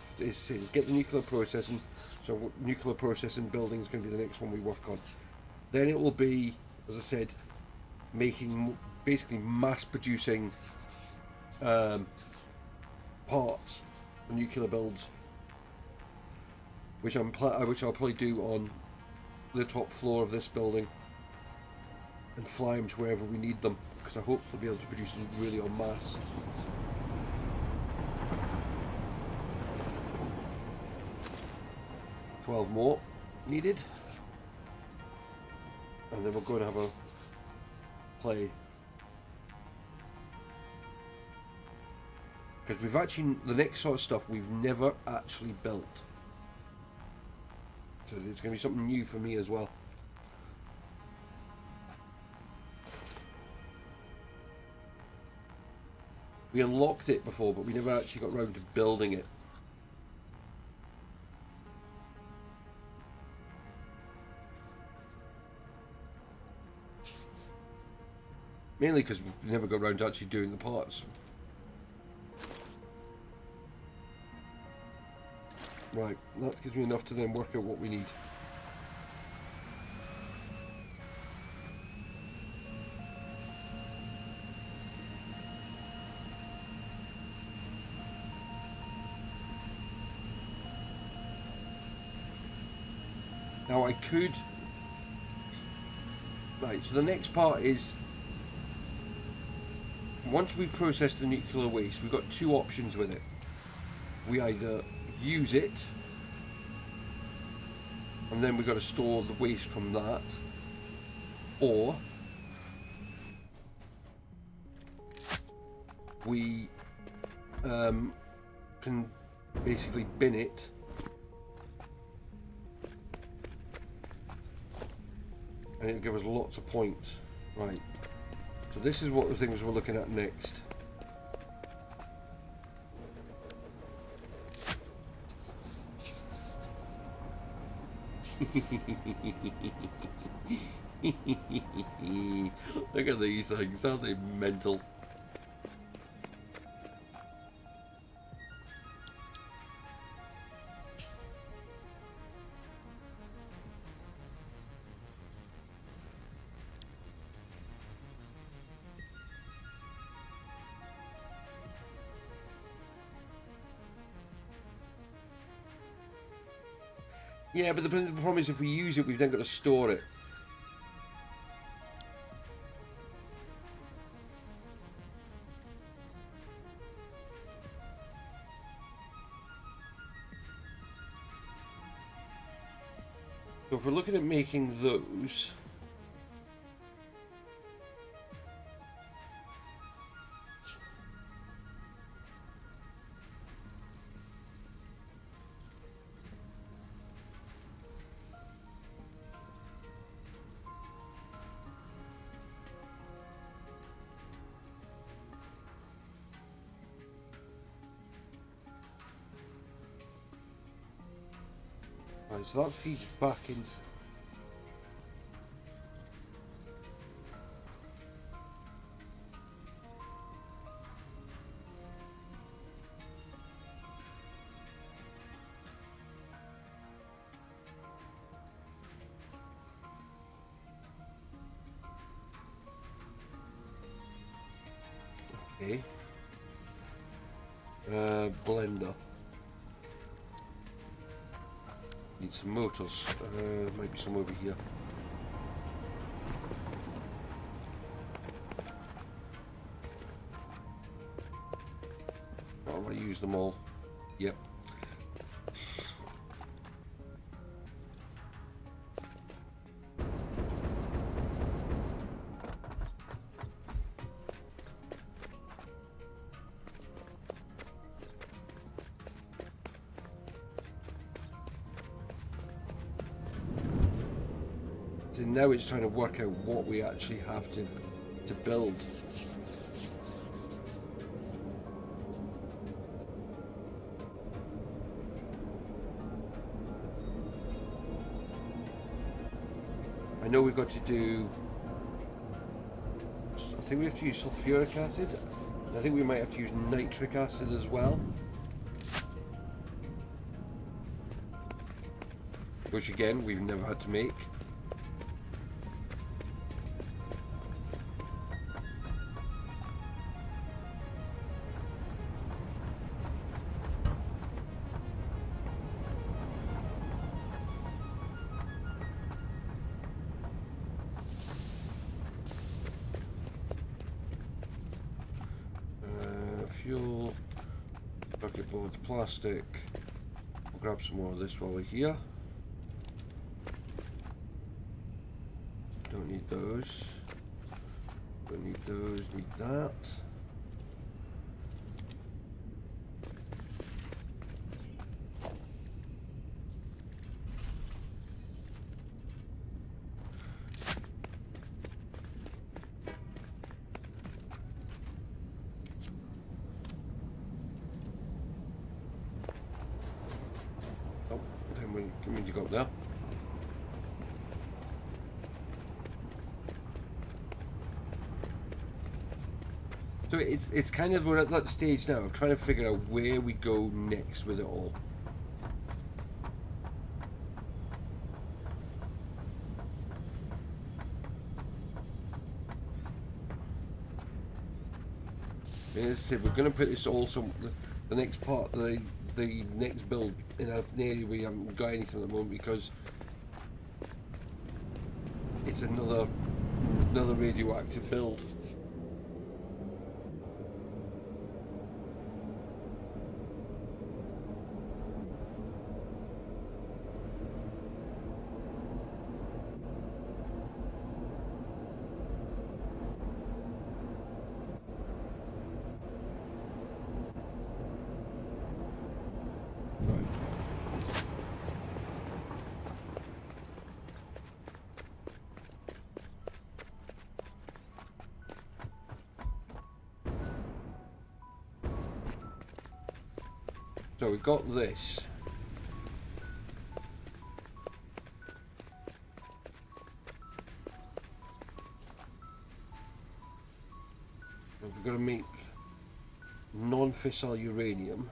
get the nuclear processing. So nuclear processing building is going to be the next one we work on. Then it will be, as I said, making basically mass producing parts for nuclear builds, which I'll probably do on the top floor of this building and fly them to wherever we need them, because I hope to be able to produce them really en masse. $12 more needed, and then we're going to have a play, because we've actually, the next sort of stuff we've never actually built. So it's going to be something new for me as well. We unlocked it before, but we never actually got around to building it. Mainly because we never got around to actually doing the parts. Right, that gives me enough to then work out what we need. Now I could... Right, so the next part is... Once we process the nuclear waste, we've got two options with it. We either use it, and then we've got to store the waste from that, or we can basically bin it and it'll give us lots of points. Right, so this is what the things we're looking at next. Look at these things, aren't they mental? Yeah, but the problem is if we use it, we've then got to store it. So if we're looking at making those... Right, so that feeds back into... Okay. Blender. Need some motors. Might be some over here. I want to use them all. Yep. So now it's trying to work out what we actually have to build. I know we've got to do... I think we have to use sulfuric acid. I think we might have to use nitric acid as well. Which again, we've never had to make. Fuel, bucket boards, plastic. We'll grab some more of this while we're here. Don't need those. Don't need those, need that. Didn't mean to go up there. So it's kind of, we're at that stage now of trying to figure out where we go next with it all. As I said, we're going to put this also the next part, the next build in an area we haven't got anything at the moment because it's another radioactive build. So we've got this. And we're going to make non-fissile uranium.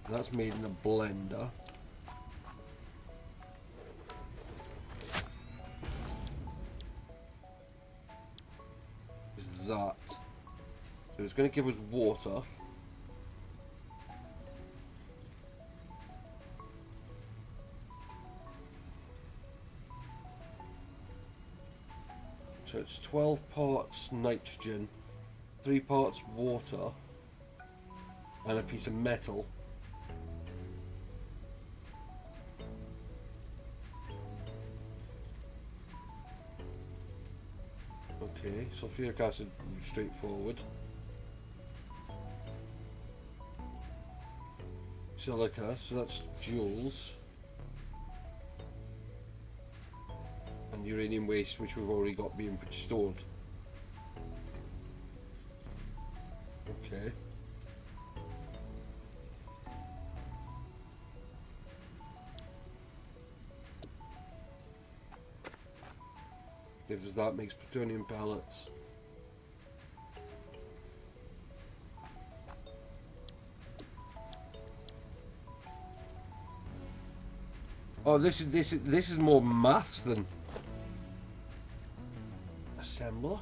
That's made in a blender. Is that. So it's going to give us water. So it's 12 parts nitrogen, 3 parts water, and a piece of metal. Okay, sulfuric acid, straightforward. Silica, so that's joules. And uranium waste, which we've already got being stored. Okay. Gives us that, makes plutonium pellets. Oh, this is more maths than assembler.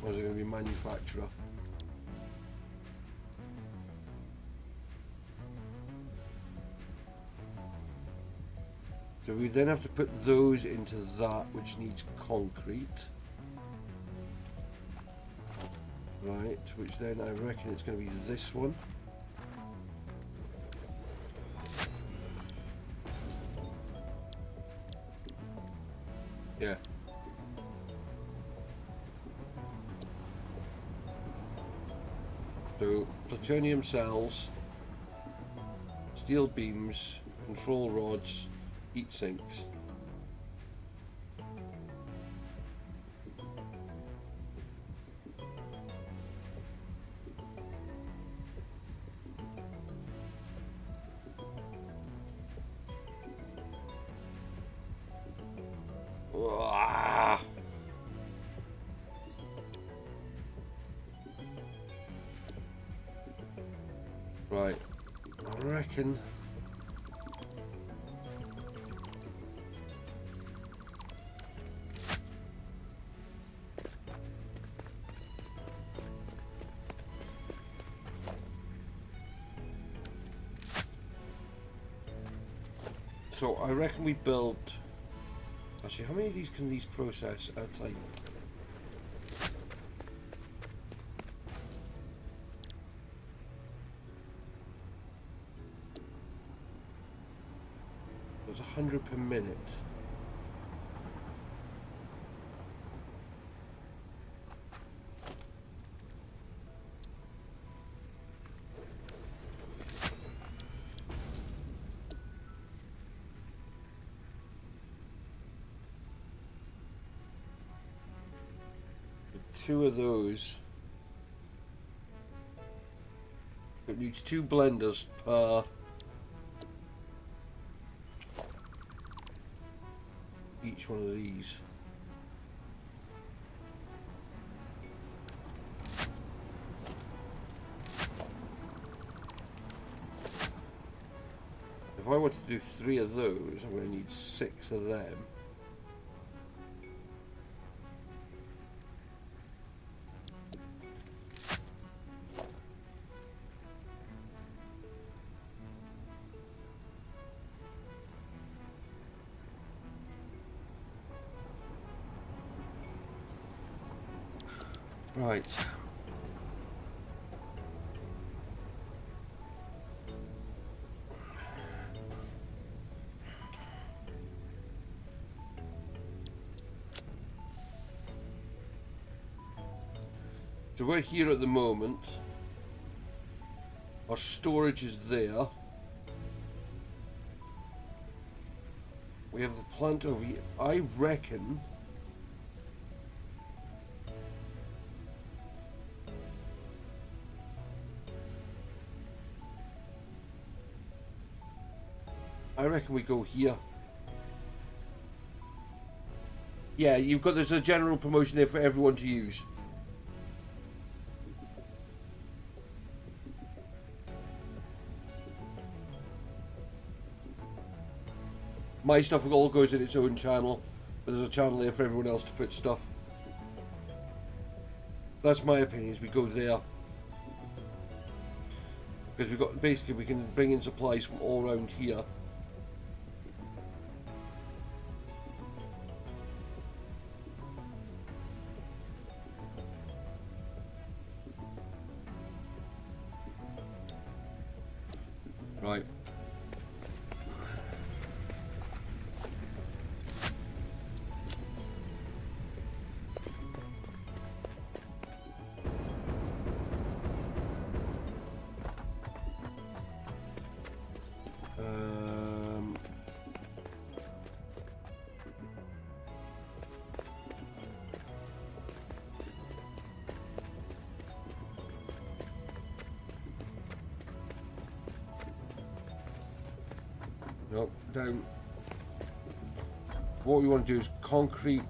Or is it going to be manufacturer? So we then have to put those into that, which needs concrete. Right, which then I reckon it's going to be this one. Yeah. So plutonium cells, steel beams, control rods, heat sinks. Ah. Right, I reckon. So I reckon we build. Actually, how many of these can these process at a time? There's 100 per minute. Two of those. It needs 2 blenders per each one of these. If I wanted to do 3 of those, I'm going to need 6 of them. Right. So we're here at the moment. Our storage is there. We have the plant over here. I reckon we go here. Yeah, there's a general promotion there for everyone to use. My stuff all goes in its own channel, but there's a channel there for everyone else to put stuff. That's my opinion, is we go there. Because we've got, basically we can bring in supplies from all around here. Right. No, down. What we want to do is concrete.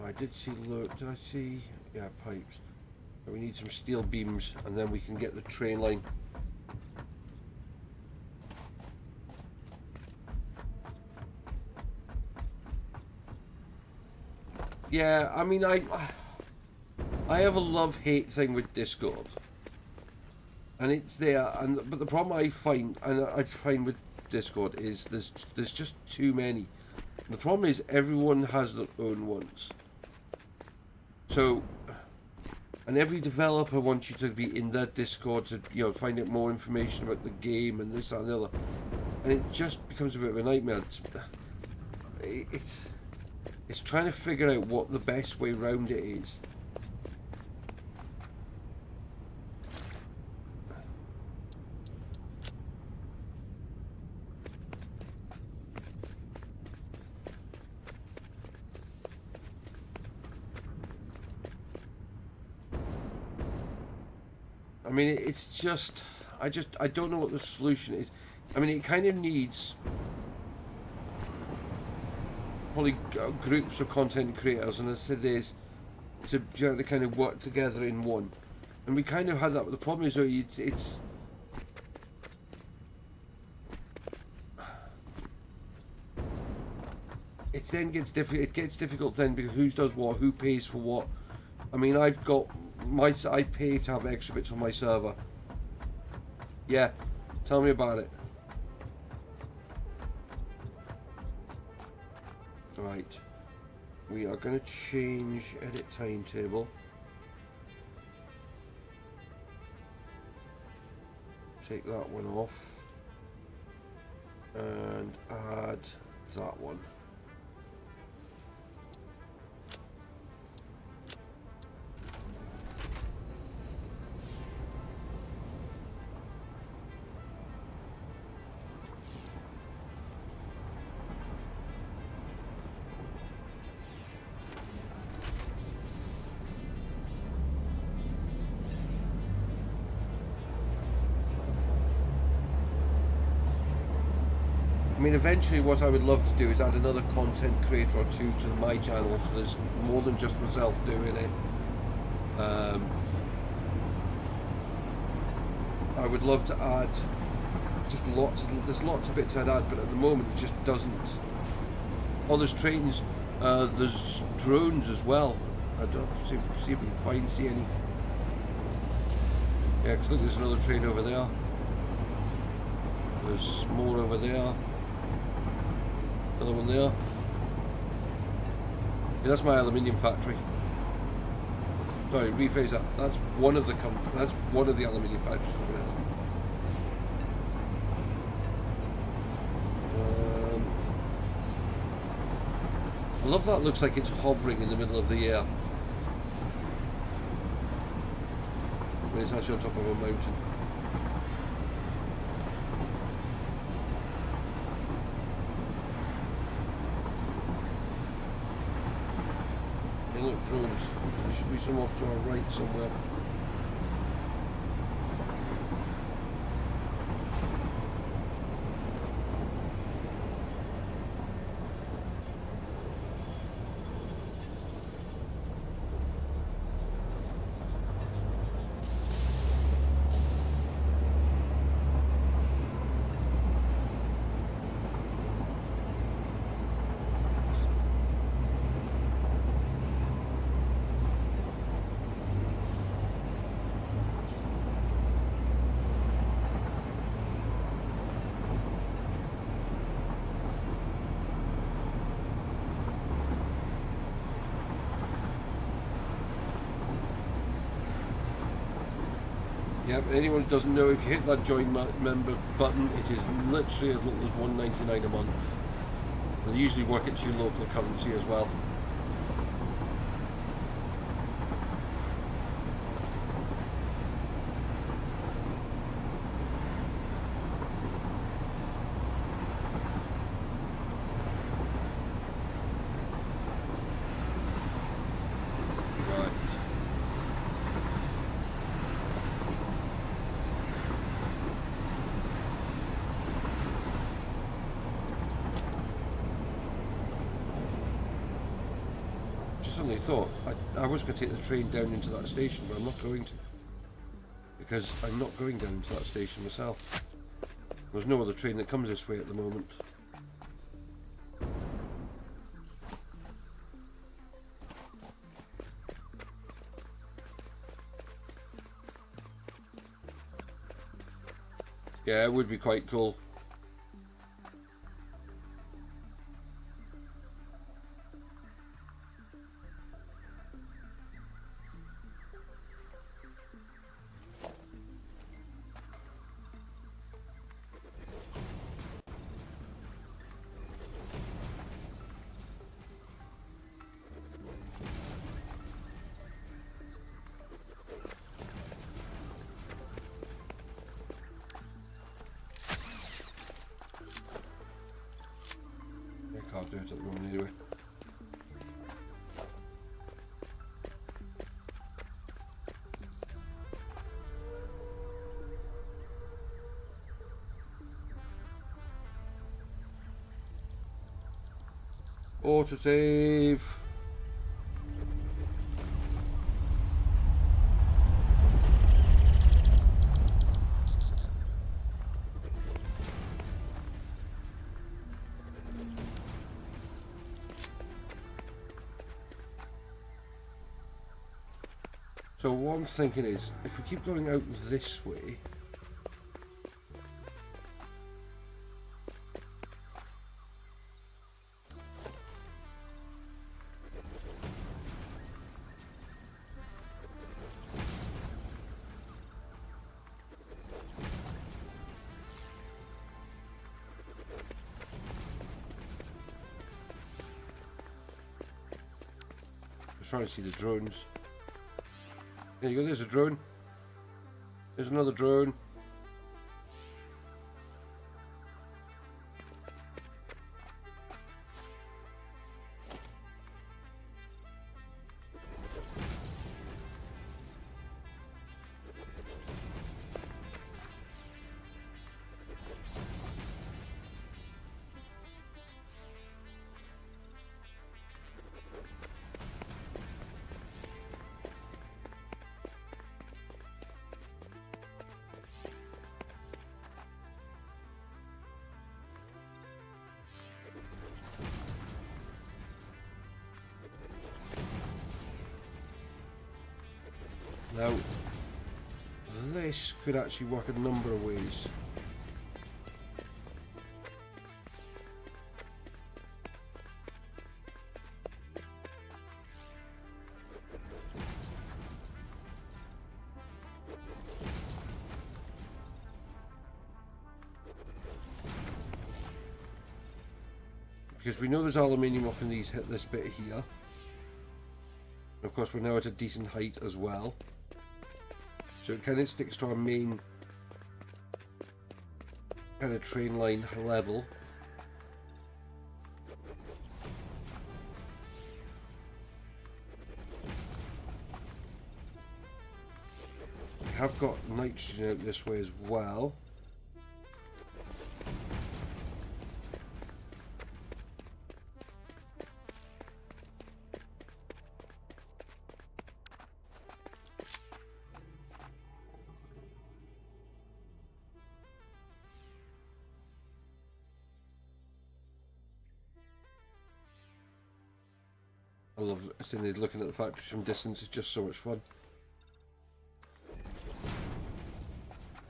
I did see, look, did I see? Yeah, pipes. But we need some steel beams and then we can get the train line. Yeah, I mean, I have a love-hate thing with Discord. And it's there, but the problem I find with Discord is there's just too many. And the problem is everyone has their own ones. So, and every developer wants you to be in their Discord to, you know, find out more information about the game and this and the other. And it just becomes a bit of a nightmare. It's trying to figure out what the best way around it is. I mean, it's just, I don't know what the solution is. I mean, it kind of needs probably groups of content creators, and as I said, there's to kind of work together in one. And we kind of had that, but the problem is, though, it's then gets difficult. It gets difficult then because who does what, who pays for what. I mean, I've got I pay to have extra bits on my server. Yeah, tell me about it. Right, we are going to change edit timetable. Take that one off and add that one. I mean, eventually what I would love to do is add another content creator or two to my channel, so there's more than just myself doing it. I would love to add just there's lots of bits I'd add, but at the moment it just doesn't. Oh, there's trains, there's drones as well. I don't know, see if we can see any. Yeah, because look, there's another train over there. There's more over there. Another one there. Yeah, that's my aluminium factory. Sorry, rephrase that. That's one of the aluminium factories we're going to have. I love that. It looks like it's hovering in the middle of the air when it's actually on top of a mountain. Look, drones. There should be some off to our right somewhere. Yep, anyone who doesn't know, if you hit that join member button, it is literally as little as $1.99 a month. They usually work at your local currency as well. Suddenly thought I was going to take the train down into that station, but I'm not going to, because I'm not going down into that station myself. There's no other train that comes this way at the moment. Yeah, it would be quite cool. Can't do it at the moment anyway. Autosave. So what I'm thinking is, if we keep going out this way, trying to see the drones. There you go, there's a drone. There's another drone. Now, this could actually work a number of ways. Because we know there's aluminium up in these, hit this bit here. And of course we're now at a decent height as well. So it kind of sticks to our main kind of train line level. We have got nitrogen out this way as well. I love sitting looking at the factories from distance. It's just so much fun.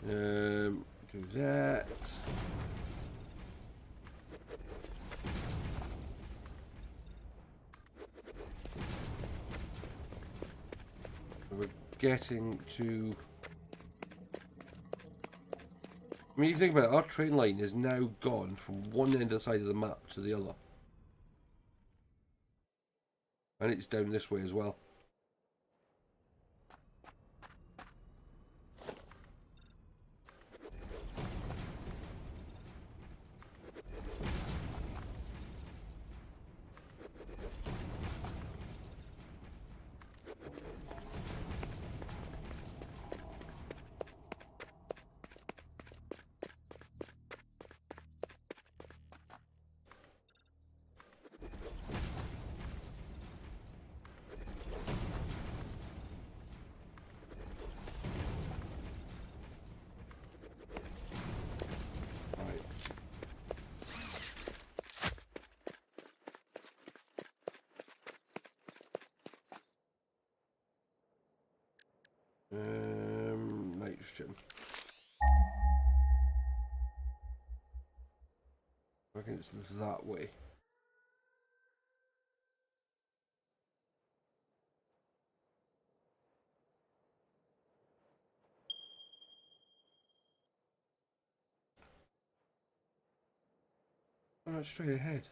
Do that. We're getting to... I mean, you think about it, our train line is now gone from one end of the side of the map to the other. And it's down this way as well. Nitrogen. I reckon it's that way. Oh, no, straight ahead.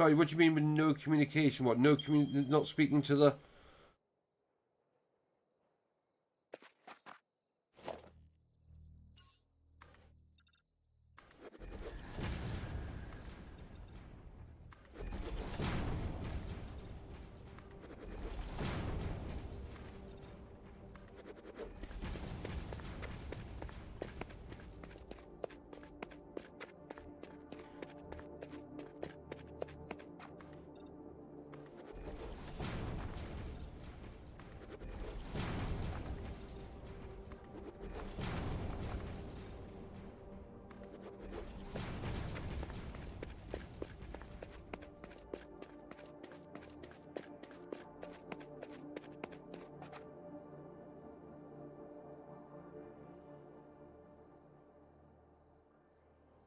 Sorry, what do you mean with no communication? What, no not speaking to the...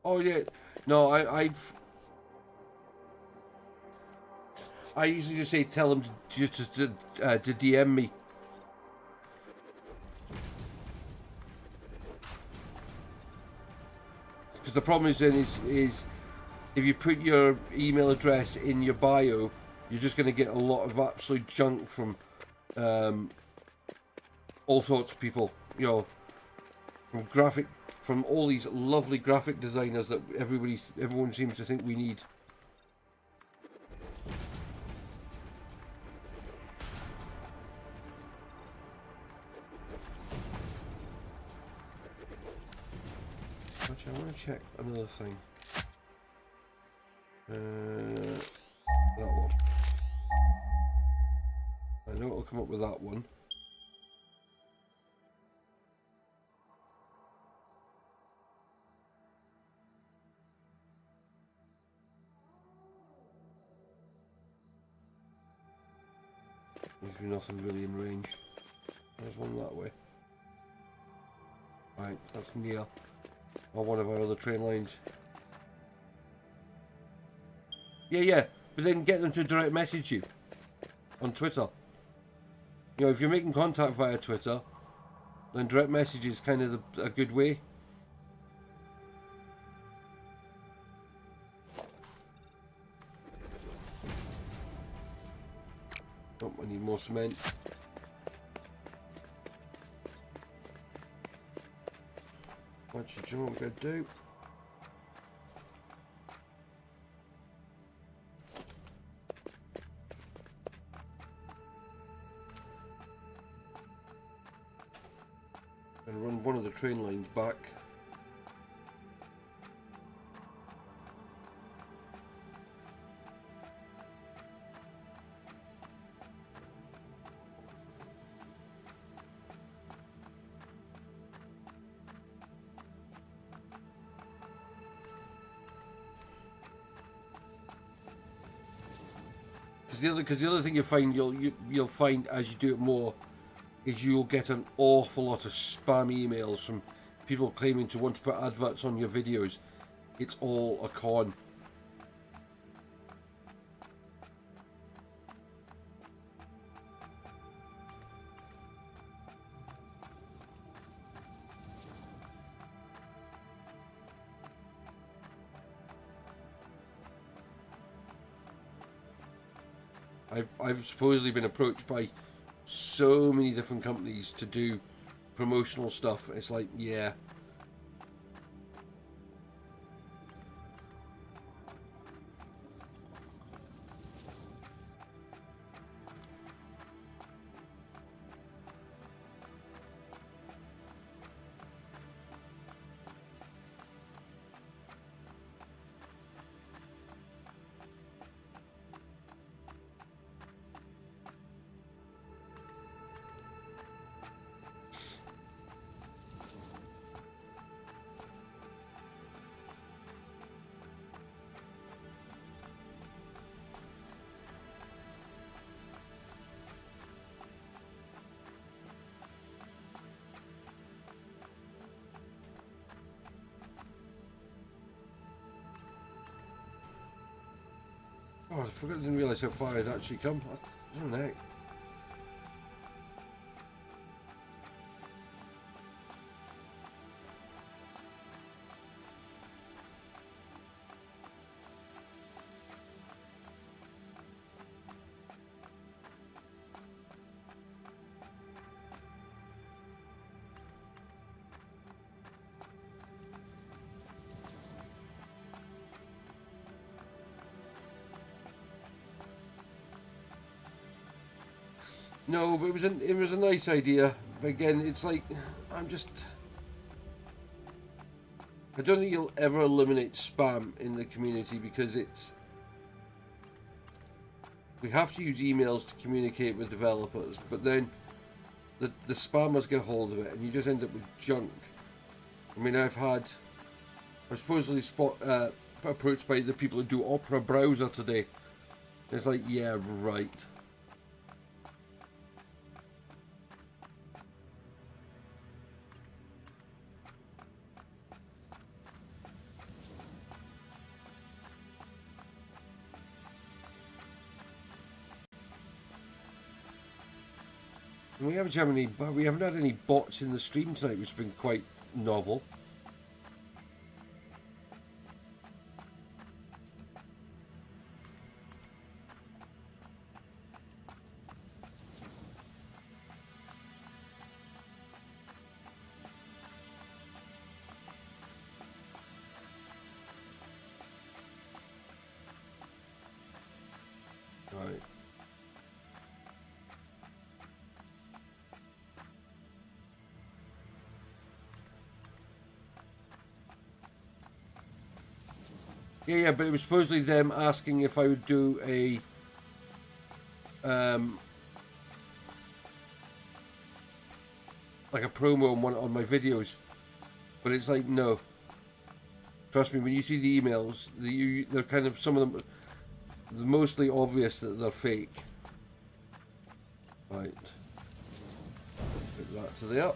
Oh yeah, no, I usually just say tell them to DM me. the problem is then is if you put your email address in your bio, you're just going to get a lot of absolute junk from all sorts of people, you know, from all these lovely graphic designers that everyone seems to think we need. Actually, I want to check another thing. That one. I know it'll come up with that one. Seems to be nothing really in range. There's one that way. Right, that's near. Or one of our other train lines. Yeah, but then get them to direct message you on Twitter. You know, if you're making contact via Twitter, then direct message is kind of a good way. Oh, I need more cement. Actually, do you know what I'm going to do? And run one of the train lines back. Because the other thing you'll find as you do it more is you'll get an awful lot of spam emails from people claiming to want to put adverts on your videos. It's all a con. I've supposedly been approached by so many different companies to do promotional stuff. It's like, yeah. Oh, I forgot, I didn't realise how far I'd actually come. Oh, no. No, but it was a nice idea. But again, it's like I don't think you'll ever eliminate spam in the community because we have to use emails to communicate with developers, but then the spammers get hold of it and you just end up with junk. I mean, I was supposedly approached by the people who do Opera browser today. It's like, yeah, right. We haven't had any bots in the stream tonight, which has been quite novel. Right. Yeah, but it was supposedly them asking if I would do a like a promo on one on my videos, but it's like no. Trust me, when you see the emails, they're kind of some of them, they're mostly obvious that they're fake. Right, put that to there.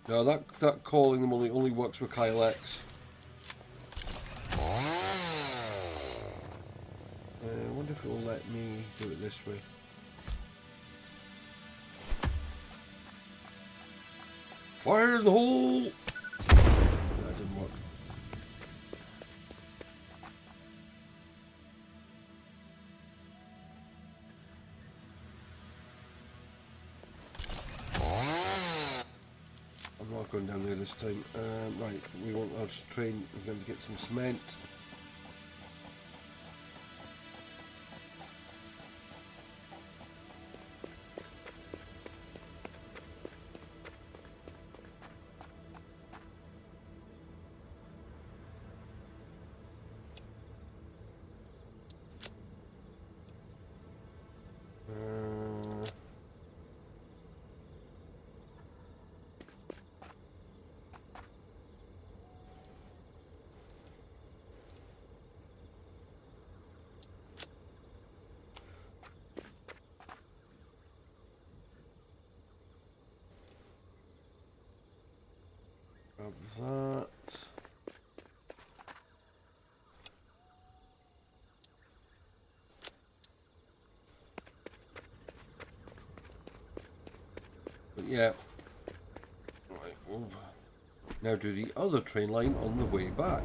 No, that calling them only works with Kyle X. I wonder if it will let me do it this way. Fire in the hole! That didn't work. I'm not going down there this time. Right, we want our train. We're going to get some cement. Grab that. But yeah. Right, we'll now do the other train line on the way back.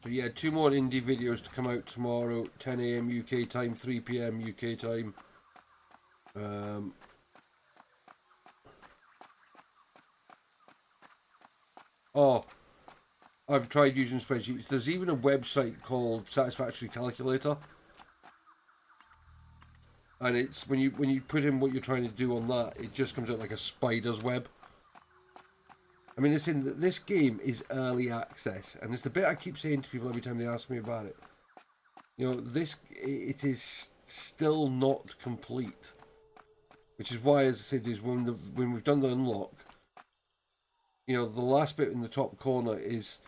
So yeah, 2 more indie videos to come out tomorrow, 10 AM UK time, 3 PM UK time. Oh, I've tried using spreadsheets. There's even a website called Satisfactory Calculator, and it's when you put in what you're trying to do on that, it just comes out like a spider's web. I mean, this game is early access, and it's the bit I keep saying to people every time they ask me about it. You know, it is still not complete, which is why, as I said, is when we've done the unlock. You know, the last bit in the top corner is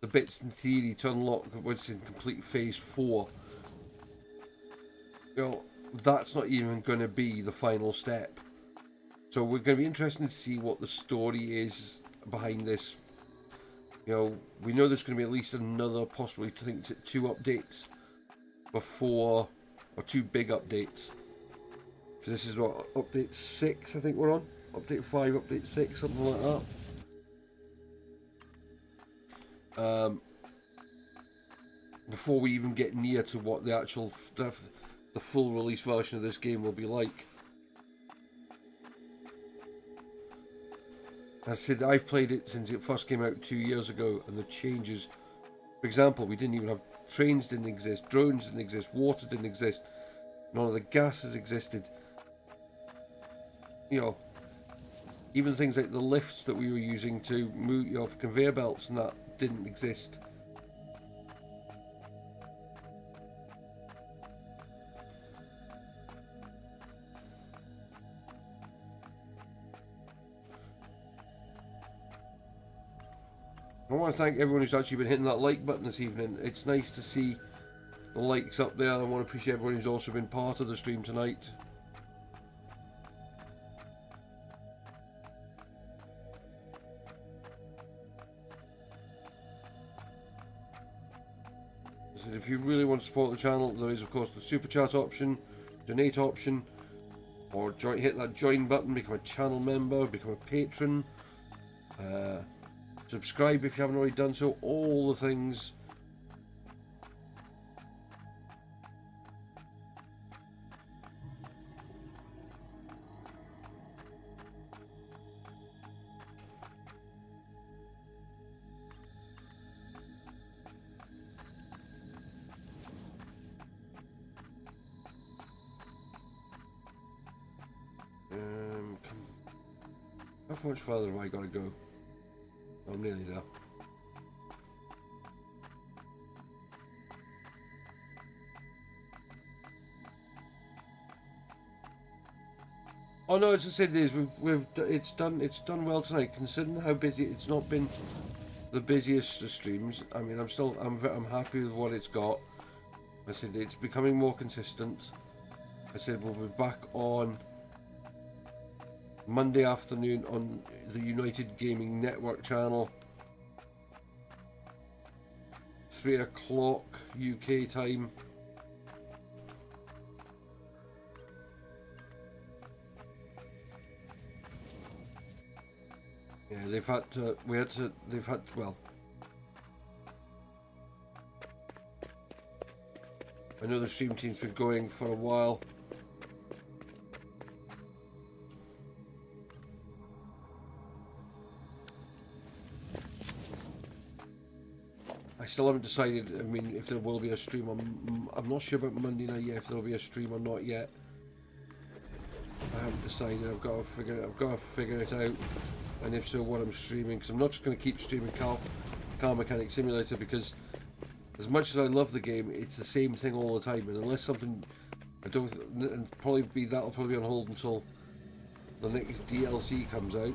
the bits in theory to unlock what's in complete phase 4. You know, that's not even going to be the final step. So we're going to be interested to see what the story is behind this. You know, we know there's going to be at least another, possibly, I think, 2 updates before, or 2 big updates. So this is what, update 6 I think we're on? Update 5, update 6, something like that. Before we even get near to what the actual the full release version of this game will be like. As I said, I've played it since it first came out 2 years ago, and the changes, for example, we didn't even have, trains didn't exist, drones didn't exist, water didn't exist, none of the gases existed. You know, even things like the lifts that we were using to move, you know, for conveyor belts and that didn't exist. I want to thank everyone who's actually been hitting that like button this evening. It's nice to see the likes up there. I want to appreciate everyone who's also been part of the stream tonight. And if you really want to support the channel, there is of course the super chat option, donate option, or hit that join button, become a channel member, become a patron, subscribe if you haven't already done so, all the things. How much further have I got to go? I'm nearly there. Oh no, as I said, it's done well tonight. Considering how busy, it's not been the busiest of streams. I mean, I'm happy with what it's got. I said it's becoming more consistent. I said we'll be back on Monday afternoon on the United Gaming Network channel, 3 o'clock UK time. Yeah, well, I know the stream team's been going for a while. I still haven't decided. I mean, if there will be a stream on. I'm not sure about Monday night yet. If there will be a stream or not yet. I haven't decided. I've got to figure it out. And if so, what I'm streaming. Because I'm not just going to keep streaming Car Mechanic Simulator, because as much as I love the game, it's the same thing all the time. And unless something, that'll probably be on hold until the next DLC comes out.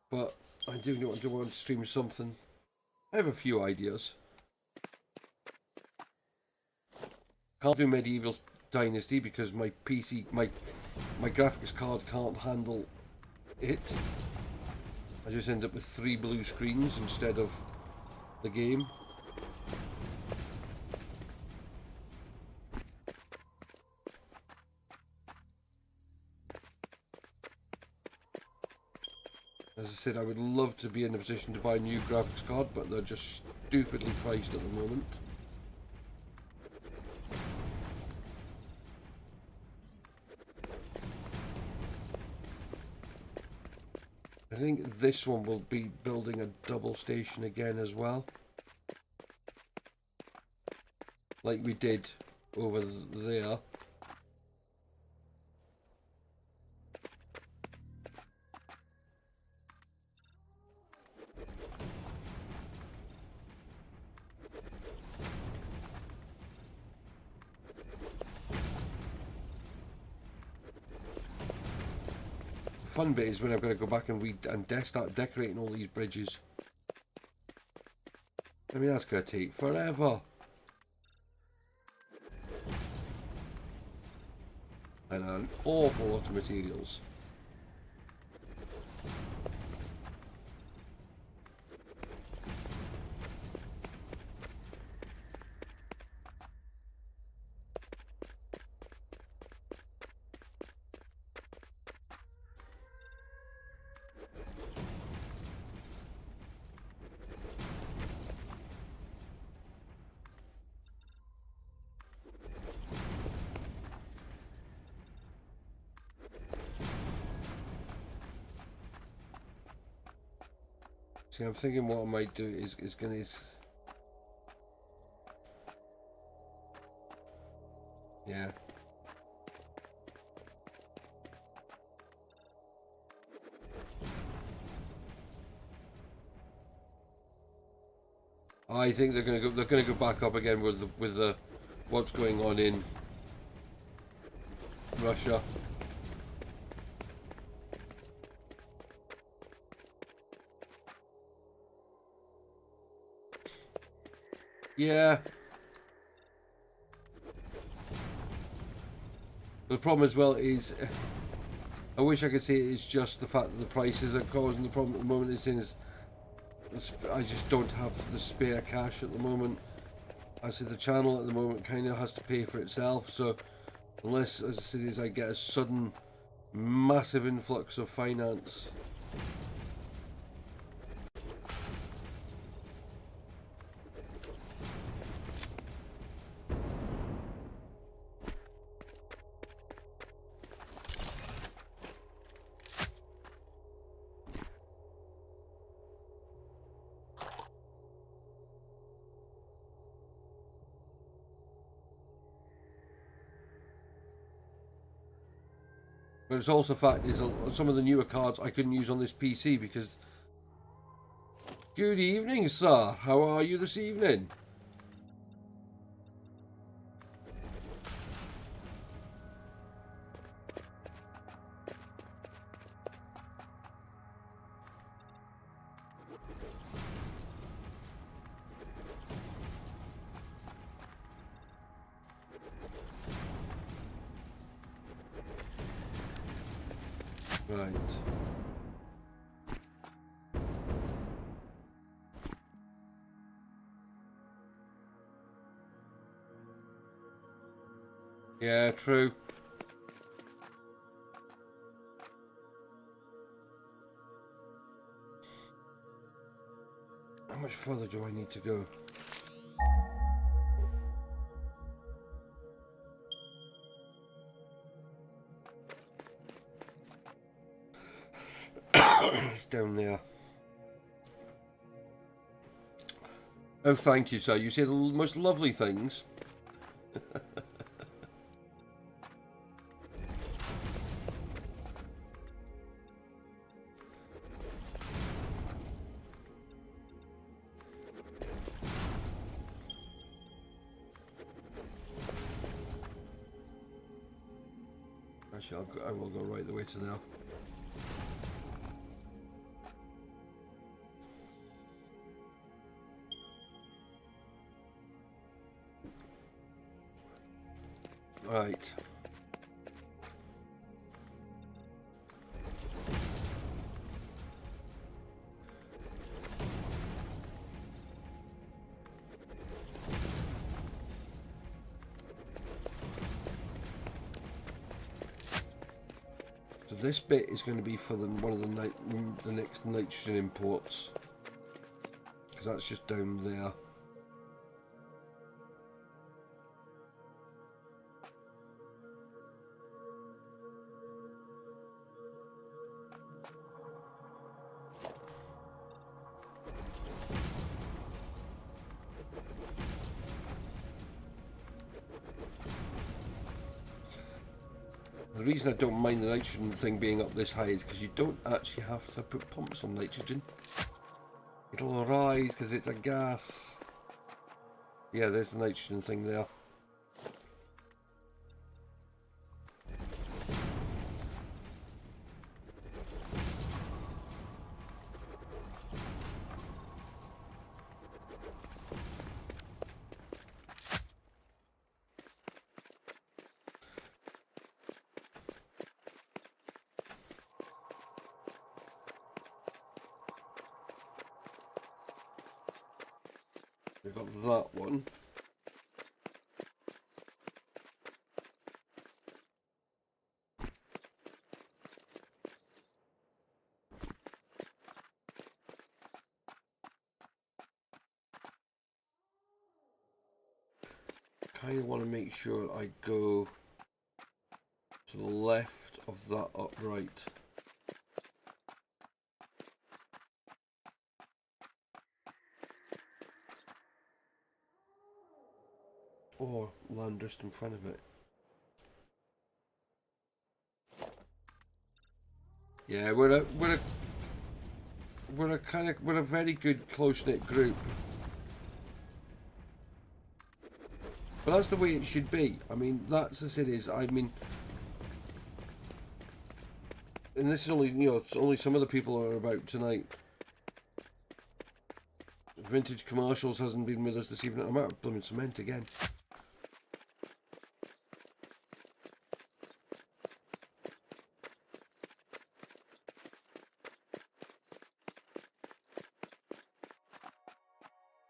But I do want to stream something. I have a few ideas. Can't do Medieval Dynasty because my PC, my graphics card can't handle it. I just end up with 3 blue screens instead of the game. As I said, I would love to be in a position to buy a new graphics card, but they're just stupidly priced at the moment. I think this one will be building a double station again as well, like we did over there. Fun bit is when I've got to go back and start decorating all these bridges. I mean, that's going to take forever. And an awful lot of materials. See, I'm thinking what I might do is yeah. I think they're gonna go back up again with the what's going on in Russia. Yeah. The problem as well is, I wish I could say it's just the fact that the prices are causing the problem at the moment. Is I just don't have the spare cash at the moment. I say the channel at the moment kind of has to pay for itself. So unless, as I said, I get a sudden massive influx of finance. But it's also a fact is some of the newer cards I couldn't use on this PC because... Good evening, sir. How are you this evening? Right. Yeah, true. How much further do I need to go? It's down there. Oh, thank you, sir. You say the most lovely things. Actually, I will go right the way to there. Right. So this bit is going to be for one of the next nitrogen imports, because that's just down there. The reason I don't mind the nitrogen thing being up this high is because you don't actually have to put pumps on nitrogen. It'll arise because it's a gas. Yeah, there's the nitrogen thing there. We've got that one. Kind of want to make sure I go to the left of that upright. Or land just in front of it. Yeah, we're a very good close-knit group. But that's the way it should be. I mean, that's as it is. I mean, and this is only, you know, it's only some of the people are about tonight. Vintage Commercials hasn't been with us this evening. I'm out of blooming cement again.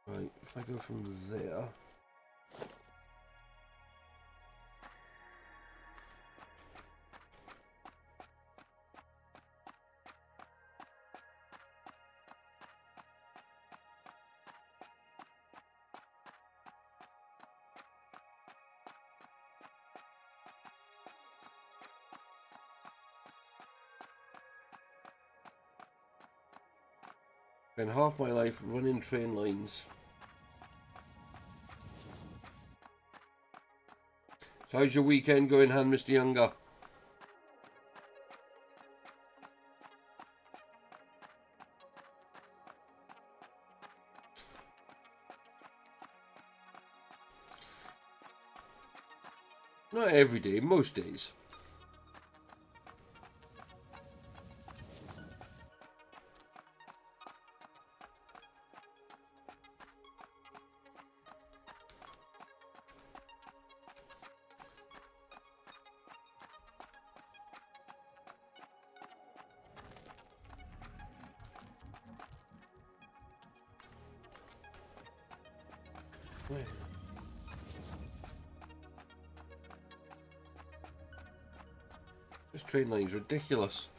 Right, if I go from there. Spent half my life running train lines. So how's your weekend going, Mr. Younger? Not every day, most days. This train line's ridiculous.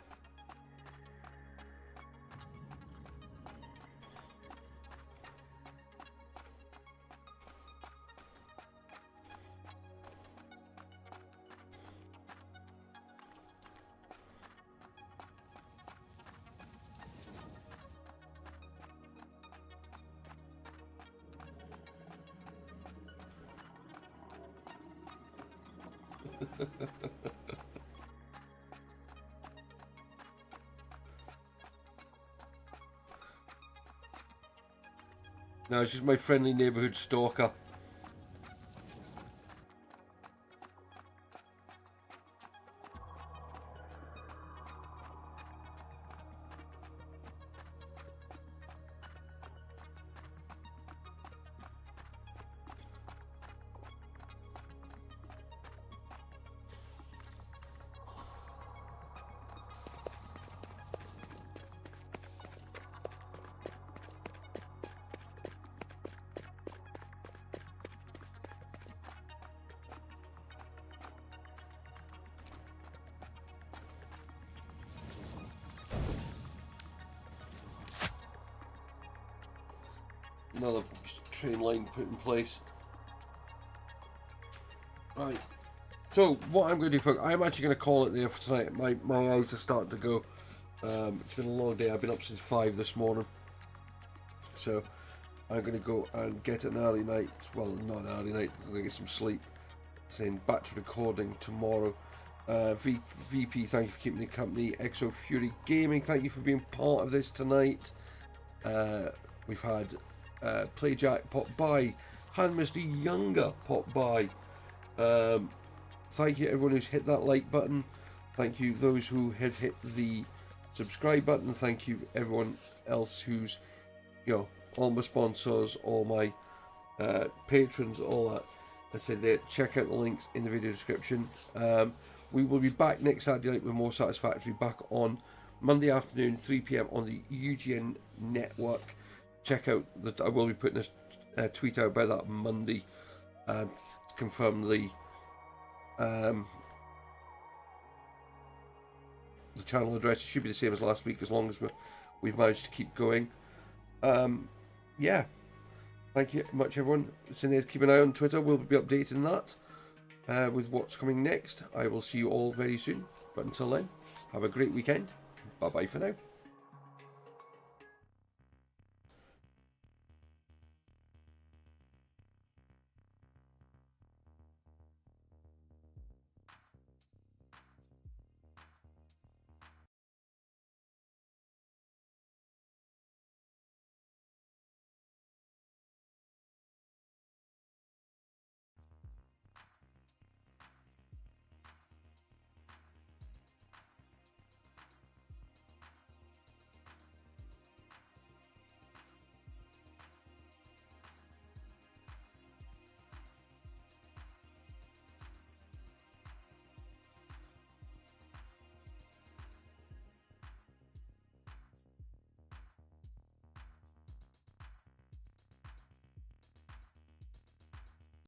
No, it's just my friendly neighbourhood stalker. Another train line put in place. Right. So what I'm going to do, folks, I'm actually going to call it there for tonight. My eyes are starting to go. It's been a long day. I've been up since 5 this morning. So I'm going to go and get an early night. Well, not an early night. I'm going to get some sleep. Saying back to recording tomorrow. VP, thank you for keeping me company. Exo Fury Gaming, thank you for being part of this tonight. We've had Playjack pop by, Mr. Younger pop by. Thank you everyone who's hit that like button. Thank you those who have hit the subscribe button. Thank you everyone else who's, you know, all my sponsors, all my patrons, all that. I said there, check out the links in the video description. We will be back next Saturday night with more Satisfactory, back on Monday afternoon, 3 PM on the UGN network. Check out that I will be putting a tweet out about that Monday to confirm the channel address. It should be the same as last week, as long as we've managed to keep going. Yeah, thank you much everyone. Keep an eye on Twitter. We'll be updating that with what's coming next. I will see you all very soon, but until then, have a great weekend. Bye bye for now.